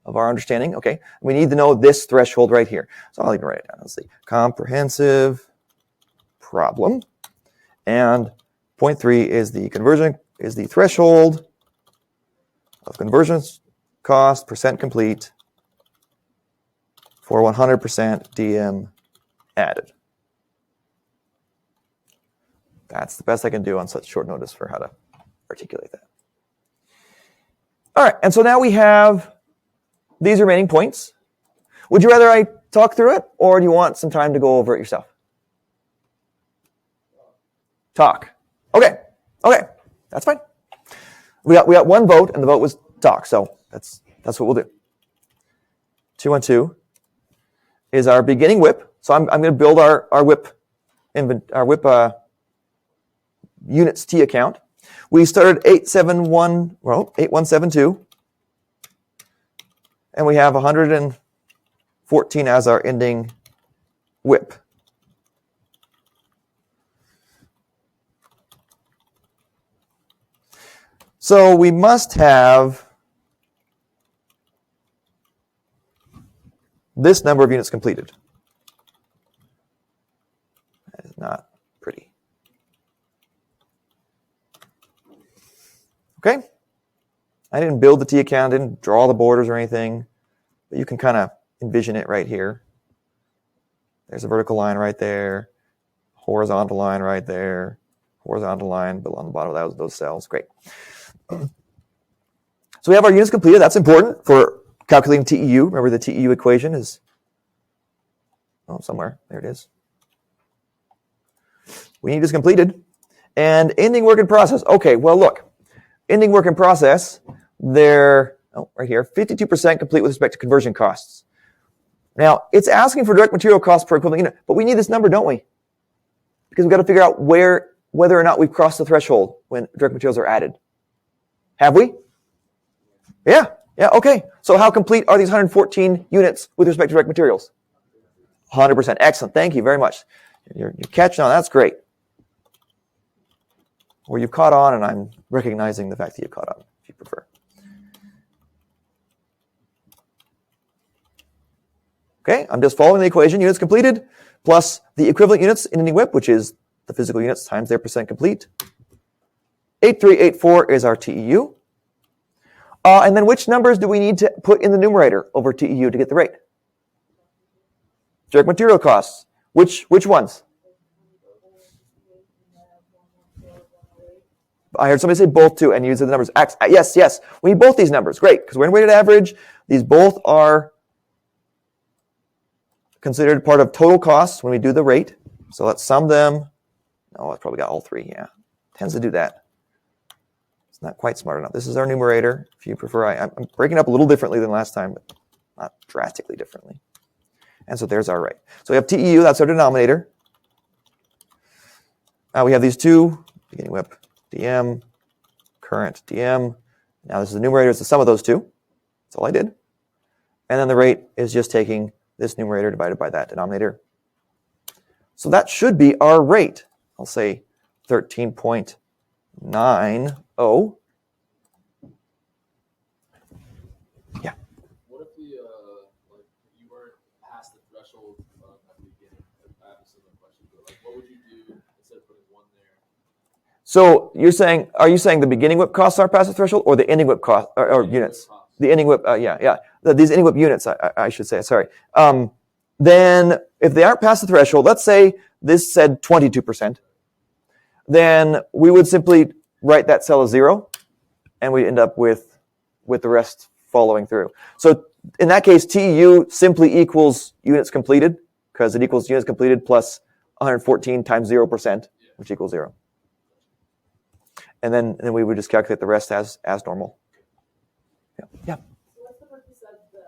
understanding. Okay, we need to know this threshold right here. So I'll even write it down. Let's see, comprehensive problem, and point 3 is the threshold of conversion cost percent complete for 100% DM added. That's the best I can do on such short notice for how to articulate that. All right, and so now we have these remaining points. Would you rather I talk through it, or do you want some time to go over it yourself? Talk. Okay, that's fine. We got one vote, and the vote was talk, so that's what we'll do. 212 is our beginning WIP. So I'm going to build our WIP units T account. We started 8172, and we have 114 as our ending WIP. So we must have this number of units completed. That is not pretty. Okay. I didn't build the T account, didn't draw the borders or anything, but you can kind of envision it right here. There's a vertical line right there, horizontal line right there, horizontal line on the bottom of those cells. Great. So we have our units completed. That's important for calculating TEU. Remember the TEU equation is somewhere. There it is. We need this completed. And ending work in process. Okay, well, look. Ending work in process, they're right here, 52% complete with respect to conversion costs. Now, it's asking for direct material costs per equivalent unit, but we need this number, don't we? Because we've got to figure out whether or not we've crossed the threshold when direct materials are added. Have we? Yeah, okay. So how complete are these 114 units with respect to direct materials? 100%. Excellent. Thank you very much. You're catching on. That's great. Or you've caught on, and I'm recognizing the fact that you caught on, if you prefer. Okay, I'm just following the equation. Units completed plus the equivalent units in any WIP, which is the physical units times their percent complete. 8384 is our TEU. And then which numbers do we need to put in the numerator over TEU to get the rate? Direct material costs. Which ones? I heard somebody say both too, and use the numbers. Yes. We need both these numbers. Great, because we're in weighted average. These both are considered part of total costs when we do the rate. So let's sum them. No, I probably got all three. Yeah, tends to do that. It's not quite smart enough. This is our numerator. If you prefer, I'm breaking up a little differently than last time, but not drastically differently. And so there's our rate. So we have TEU, that's our denominator. We have these two, beginning WIP, DM, current DM. Now this is the numerator, it's the sum of those two. That's all I did. And then the rate is just taking this numerator divided by that denominator. So that should be our rate. I'll say 13.90. Yeah. What if you weren't past the threshold at the beginning? I have a similar question, but what would you do instead of putting one there? So are you saying the beginning WIP costs are past the threshold, or the ending WIP cost or units? The ending WIP, these ending WIP units, I should say. Sorry. Then if they aren't past the threshold, let's say this said 22%, then we would simply write that cell as 0, and we end up with the rest following through. So in that case, TEU simply equals units completed, because it equals units completed plus 114 times 0%, which equals 0. And then we would just calculate the rest as normal. Yeah. So what's the purpose of the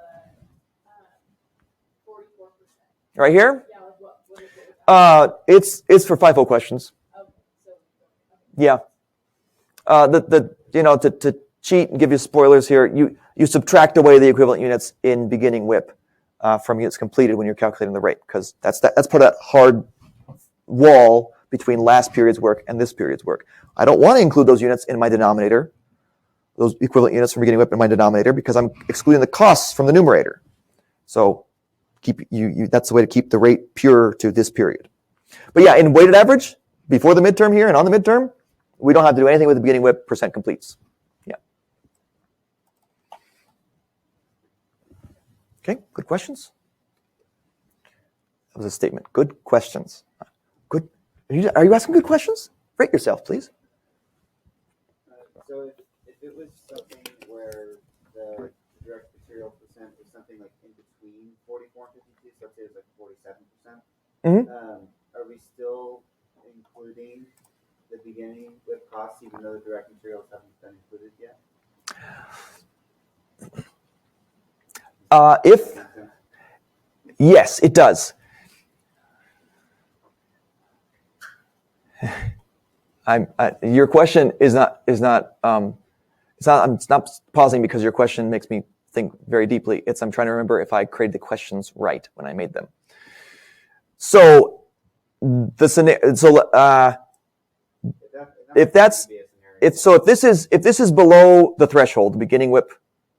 44%? Right here? Yeah, like what is that? It's for FIFO questions. Okay, so, Yeah. To cheat and give you spoilers here, you subtract away the equivalent units in beginning WIP from units completed when you're calculating the rate, because that's part of that hard wall between last period's work and this period's work. I don't want to include those units in my denominator, those equivalent units from beginning WIP in my denominator, because I'm excluding the costs from the numerator. So that's the way to keep the rate pure to this period. But yeah, in weighted average, before the midterm here and on the midterm, we don't have to do anything with the beginning WIP percent completes. Yeah. Okay, good questions? That was a statement. Good questions. Good. Are you asking good questions? Rate yourself, please. So if it was something where the direct material percent was something like in between 44 and 52, so let's say it was like 47%, are we still including the beginning with costs even though the direct materials haven't been included yet? Yes, it does. Your question is not. It's not. I'm not pausing because your question makes me think very deeply. I'm trying to remember if I created the questions right when I made them. So the scenario. So if this is below the threshold, the beginning WIP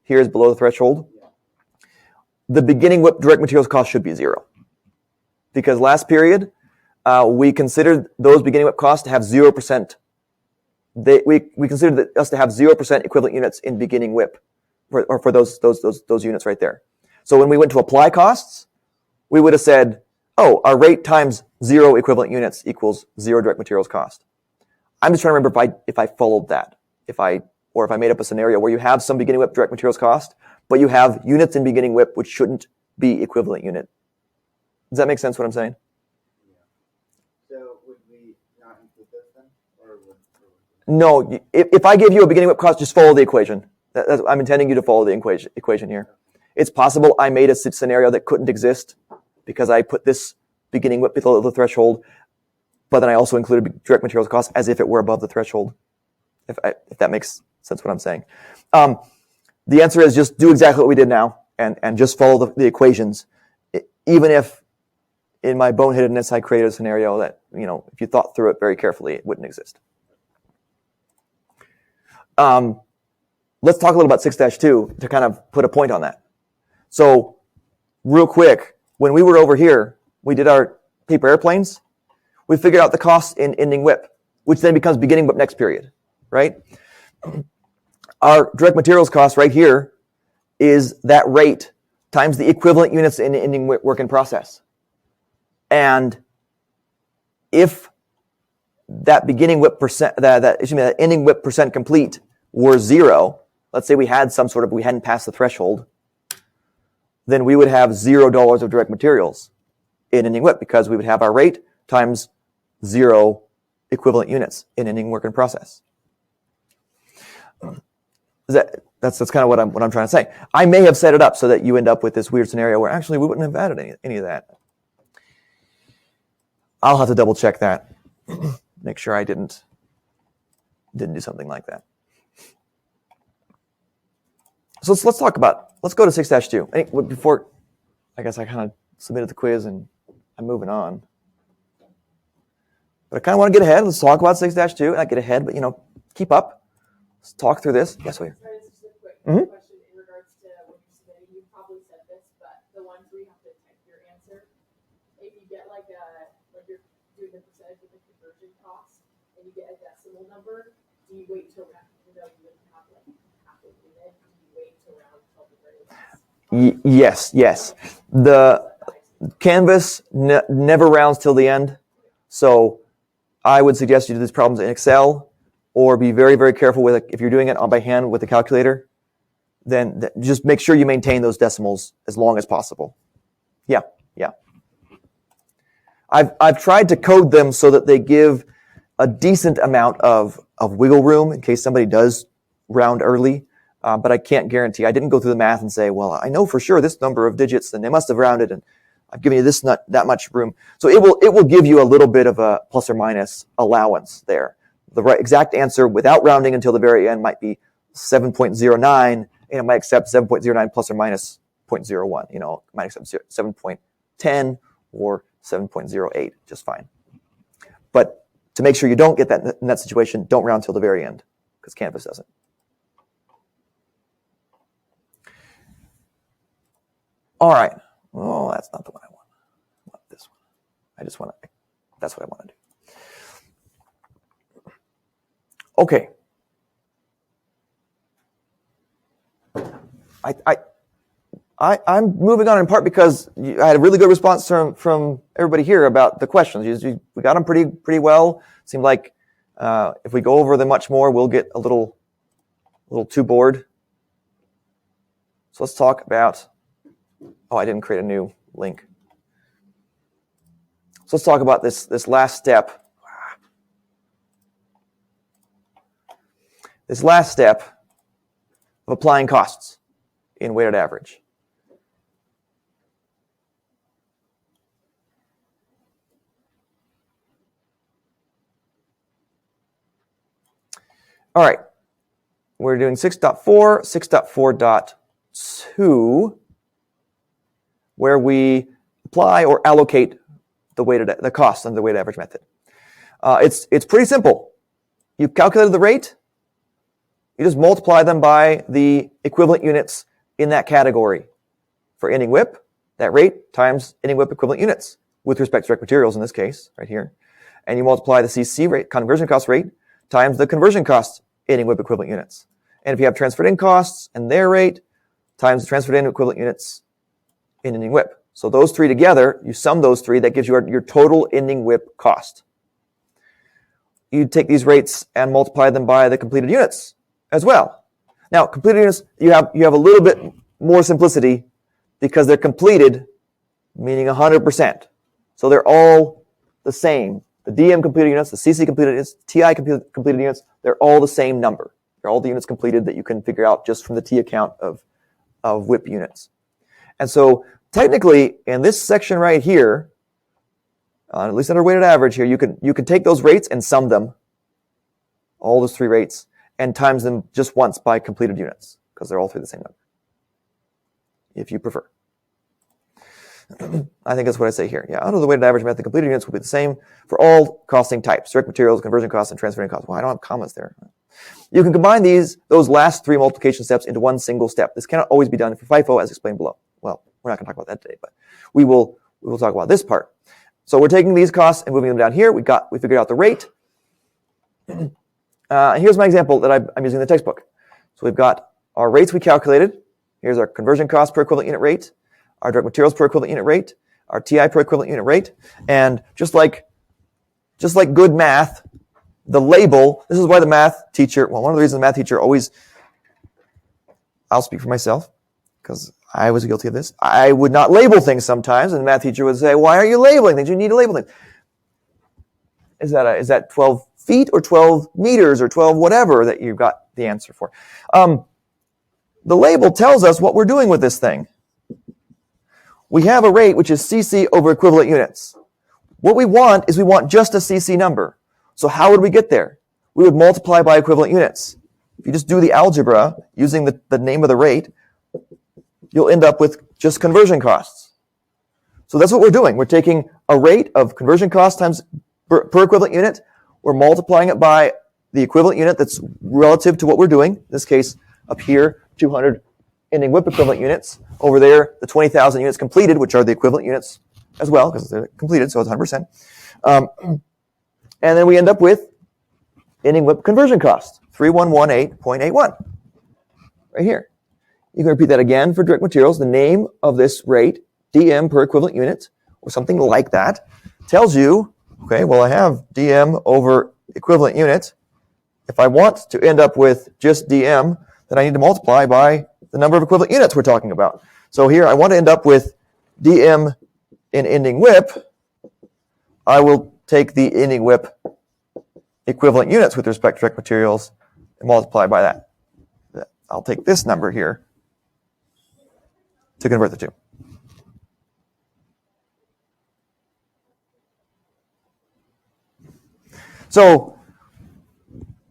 here is below the threshold. The beginning WIP direct materials cost should be 0, because last period we considered those beginning WIP costs to have 0%. We considered us to have 0% equivalent units in beginning WIP, for those units right there. So when we went to apply costs, we would have said, oh, our rate times 0 equivalent units equals 0 direct materials cost. I'm just trying to remember if I followed that, if I made up a scenario where you have some beginning WIP direct materials cost, but you have units in beginning WIP which shouldn't be equivalent unit. Does that make sense what I'm saying? Yeah. So would we not include this then? No, if I give you a beginning WIP cost, just follow the equation. I'm intending you to follow the equation here. It's possible I made a scenario that couldn't exist because I put this beginning WIP below the threshold, but then I also included direct materials cost as if it were above the threshold, if that makes sense what I'm saying. the answer is just do exactly what we did now and just follow the equations, even if in my boneheadedness I created a scenario that, if you thought through it very carefully, it wouldn't exist. Let's talk a little about 6-2 to kind of put a point on that. So real quick, when we were over here, we did our paper airplanes. We figured out the cost in ending WIP, which then becomes beginning WIP next period, right? Our direct materials cost right here is that rate times the equivalent units in ending WIP work in process. And if that beginning WIP percent, that ending WIP percent complete were 0, let's say we hadn't passed the threshold, then we would have $0 of direct materials in ending WIP because we would have our rate times 0 equivalent units in ending work in process. That's kind of what I'm trying to say. I may have set it up so that you end up with this weird scenario where actually we wouldn't have added any of that. I'll have to double check that, make sure I didn't do something like that. So let's go to 6-2. Before, I guess I kind of submitted the quiz and I'm moving on. But I kind of want to get ahead. Let's talk about 6-2. Not get ahead, but keep up. Let's talk through this. Yes, we. Sorry, this is just a quick question in regards to when you're submitting. You probably said this, but the ones where you have to type your answer, if you get like you're doing the percentage of the conversion cost and you get a decimal number, do you wait till round? You wouldn't have like half a unit. Do you wait till round till the very last? Yes. The Canvas never rounds till the end, so I would suggest you do these problems in Excel. Or be very, very careful with it. If you're doing it by hand with a calculator, then just make sure you maintain those decimals as long as possible. Yeah. I've tried to code them so that they give a decent amount of wiggle room in case somebody does round early, but I can't guarantee. I didn't go through the math and say, well, I know for sure this number of digits, and they must have rounded, and I've given you that much room. So it will give you a little bit of a plus or minus allowance there. The right exact answer without rounding until the very end might be 7.09, and it might accept 7.09 plus or minus 0.01. It might accept 7.10 or 7.08, just fine. But to make sure you don't get that in that situation, don't round till the very end, because Canvas doesn't. All right. Oh, that's not the one I want. I want this one. That's what I want to do. Okay. I'm moving on in part because I had a really good response from everybody here about the questions. We got them pretty well. Seemed like if we go over them much more, we'll get a little too bored. So let's talk about. Oh, I didn't create a new link. So let's talk about this last step. This last step of applying costs in weighted average. All right, we're doing 6.4, 6.4.2, where we apply or allocate the cost under the weighted average method. It's pretty simple. You've calculated the rate. You just multiply them by the equivalent units in that category. For ending WIP, that rate times ending WIP equivalent units with respect to direct materials in this case, right here. And you multiply the CC rate, conversion cost rate, times the conversion cost ending WIP equivalent units. And if you have transferred in costs and their rate, times the transferred in equivalent units in ending WIP. So those three together, you sum those three, that gives you your total ending WIP cost. You take these rates and multiply them by the completed units as well. Now, completed units, you have a little bit more simplicity because they're completed, meaning 100%. So they're all the same. The DM completed units, the CC completed units, TI completed units, they're all the same number. They're all the units completed that you can figure out just from the T account of WIP units. And so technically, in this section right here, at least under weighted average here, you can take those rates and sum them, all those three rates, and times them just once by completed units, because they're all three the same number, if you prefer. I think that's what I say here. Yeah, under the weighted average method, completed units will be the same for all costing types, direct materials, conversion costs, and transferring costs. Well, I don't have commas there. You can combine those last three multiplication steps into one single step. This cannot always be done for FIFO as explained below. Well, we're not going to talk about that today, but we will talk about this part. So we're taking these costs and moving them down here. We figured out the rate. Here's my example that I'm using in the textbook. So we've got our rates we calculated. Here's our conversion cost per equivalent unit rate, our direct materials per equivalent unit rate, our TI per equivalent unit rate, and just like good math, the label, this is why the math teacher, well, one of the reasons the math teacher always, I'll speak for myself, because I was guilty of this. I would not label things sometimes, and the math teacher would say, why are you labeling things? You need to label things. Is that 12 feet or 12 meters or 12 whatever that you've got the answer for? The label tells us what we're doing with this thing. We have a rate which is CC over equivalent units. What we want is just a CC number. So how would we get there? We would multiply by equivalent units. If you just do the algebra using the name of the rate, you'll end up with just conversion costs. So that's what we're doing. We're taking a rate of conversion cost times per equivalent unit. We're multiplying it by the equivalent unit that's relative to what we're doing. In this case, up here, 200 ending WIP equivalent units. Over there, the 20,000 units completed, which are the equivalent units as well, because they're completed, so it's 100%. And then we end up with ending WIP conversion cost, 3118.81, right here. You can repeat that again for direct materials. The name of this rate, DM per equivalent unit, or something like that, tells you, okay, well, I have DM over equivalent unit. If I want to end up with just DM, then I need to multiply by the number of equivalent units we're talking about. So here, I want to end up with DM in ending WIP. I will take the ending WIP equivalent units with respect to direct materials and multiply by that. I'll take this number here to convert the two. So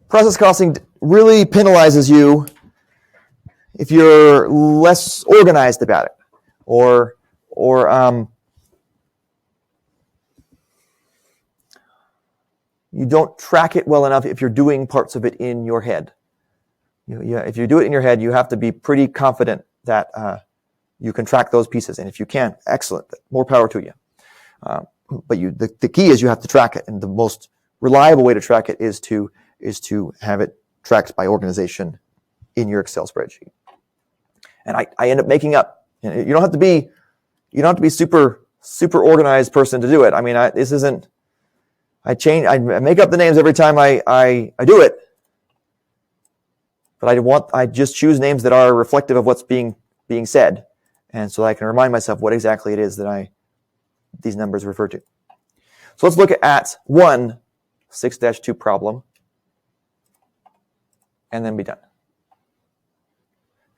process costing really penalizes you if you're less organized about it, or you don't track it well enough if you're doing parts of it in your head. If you do it in your head, you have to be pretty confident that you can track those pieces. And if you can, excellent, more power to you. But the key is you have to track it, and the most reliable way to track it is to have it tracked by organization in your Excel spreadsheet. And I end up making up. You don't have to be super organized person to do it. I mean, I make up the names every time I do it. But I just choose names that are reflective of what's being said, and so I can remind myself what exactly it is that these numbers refer to. So let's look at one 6-2 problem, and then be done.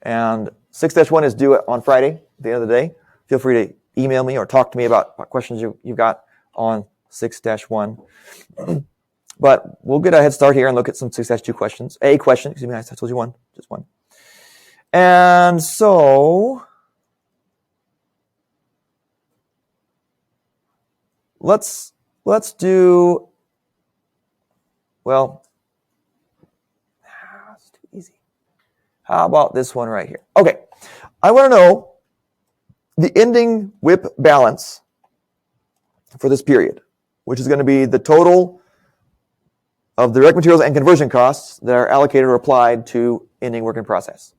And 6-1 is due on Friday at the end of the day. Feel free to email me or talk to me about questions you've got on 6-1. But we'll get a head start here and look at some 6-2 questions. I told you one, just one. And so let's do, well, it's too easy. How about this one right here? Okay, I want to know the ending WIP balance for this period, which is going to be the total of the direct materials and conversion costs that are allocated or applied to ending work in process.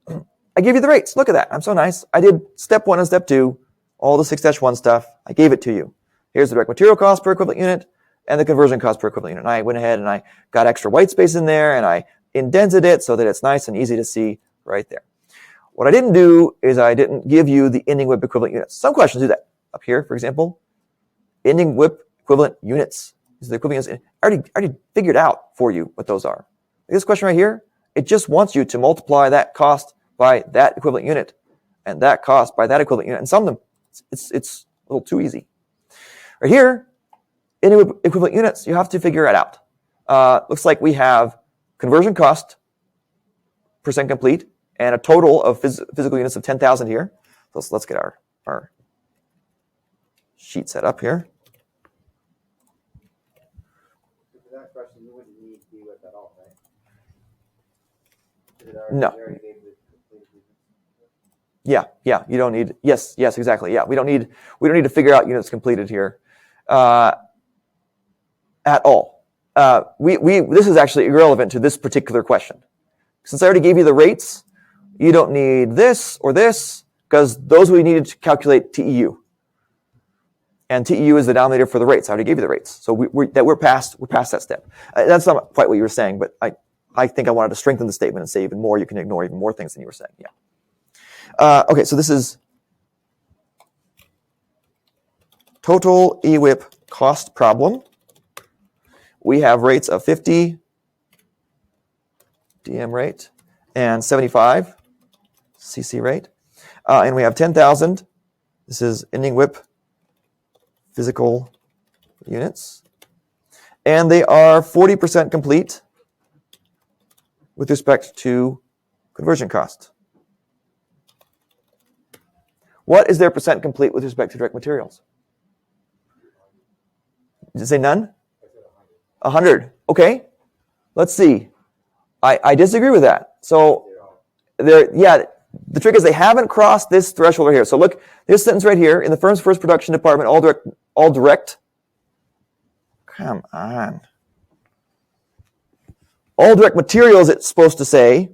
I gave you the rates. Look at that. I'm so nice. I did step 1 and step 2, all the 6-1 stuff. I gave it to you. Here's the direct material cost per equivalent unit and the conversion cost per equivalent unit. And I went ahead and I got extra white space in there and I indented it so that it's nice and easy to see right there. What I didn't do is I didn't give you the ending WIP equivalent units. Some questions do that. Up here, for example, ending WIP equivalent units. These are the equivalent units. I already figured out for you what those are. This question right here, it just wants you to multiply that cost by that equivalent unit and that cost by that equivalent unit and sum them. It's a little too easy. Right here, ending WIP equivalent units, you have to figure it out. Looks like we have conversion cost percent complete, and a total of physical units of 10,000 here. So let's get our sheet set up here. For that question, you wouldn't need DWIP at all, right? No. They already gave the completed units. Yeah, you don't need, yes, exactly. Yeah, we don't need to figure out units completed here at all. This is actually irrelevant to this particular question. Since I already gave you the rates, you don't need this or this, because those we needed to calculate TEU. And TEU is the denominator for the rates. I already gave you the rates. So we're past that step. That's not quite what you were saying, but I think I wanted to strengthen the statement and say even more. You can ignore even more things than you were saying. Yeah. Okay, so this is total EWIP cost problem. We have rates of 50 DM rate and 75 CC rate. And we have 10,000. This is ending WIP physical units. And they are 40% complete with respect to conversion cost. What is their percent complete with respect to direct materials? Did it say none? 100. Okay. Let's see. I disagree with that. So, the trick is they haven't crossed this threshold right here. So look, this sentence right here, in the firm's first production department, all direct. Come on. All direct materials, it's supposed to say,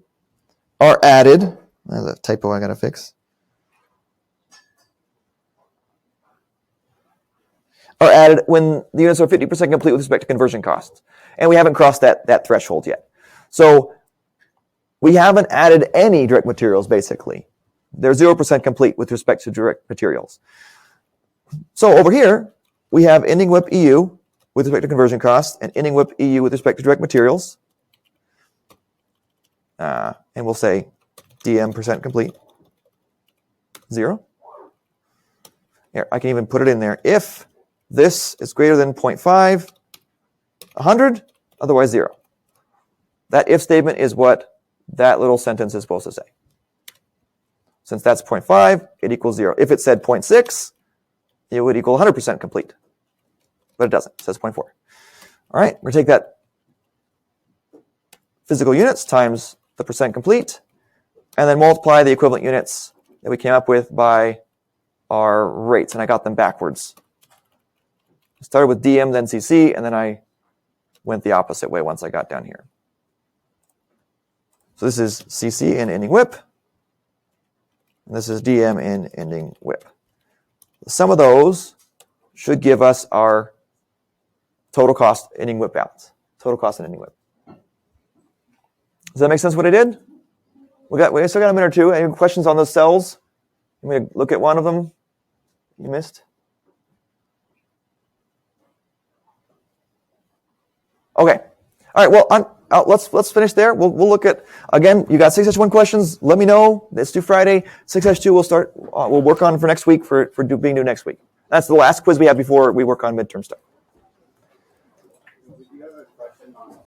are added. There's a typo I got to fix. Are added when the units are 50% complete with respect to conversion costs. And we haven't crossed that threshold yet. So we haven't added any direct materials, basically. They're 0% complete with respect to direct materials. So over here, we have ending WIP EU with respect to conversion costs and ending WIP EU with respect to direct materials. And we'll say DM percent complete, 0. Here, I can even put it in there. If this is greater than 0.5, 100, otherwise 0. That if statement is what that little sentence is supposed to say. Since that's 0.5, it equals 0. If it said 0.6, it would equal 100% complete. But it doesn't. It says 0.4. All right, we're going to take that physical units times the percent complete, and then multiply the equivalent units that we came up with by our rates. And I got them backwards. I started with DM, then CC, and then I went the opposite way once I got down here. So this is CC in ending WIP. And this is DM in ending WIP. Some of those should give us our total cost ending WIP balance. Total cost and ending WIP. Does that make sense what I did? We still got a minute or two. Any questions on those cells? You want me to look at one of them you missed? Okay. All right. Well, let's finish there. We'll look at, again, you got 6-1 questions. Let me know. Let's do Friday. 6-2 we'll work on for next week for being due next week. That's the last quiz we have before we work on midterm stuff.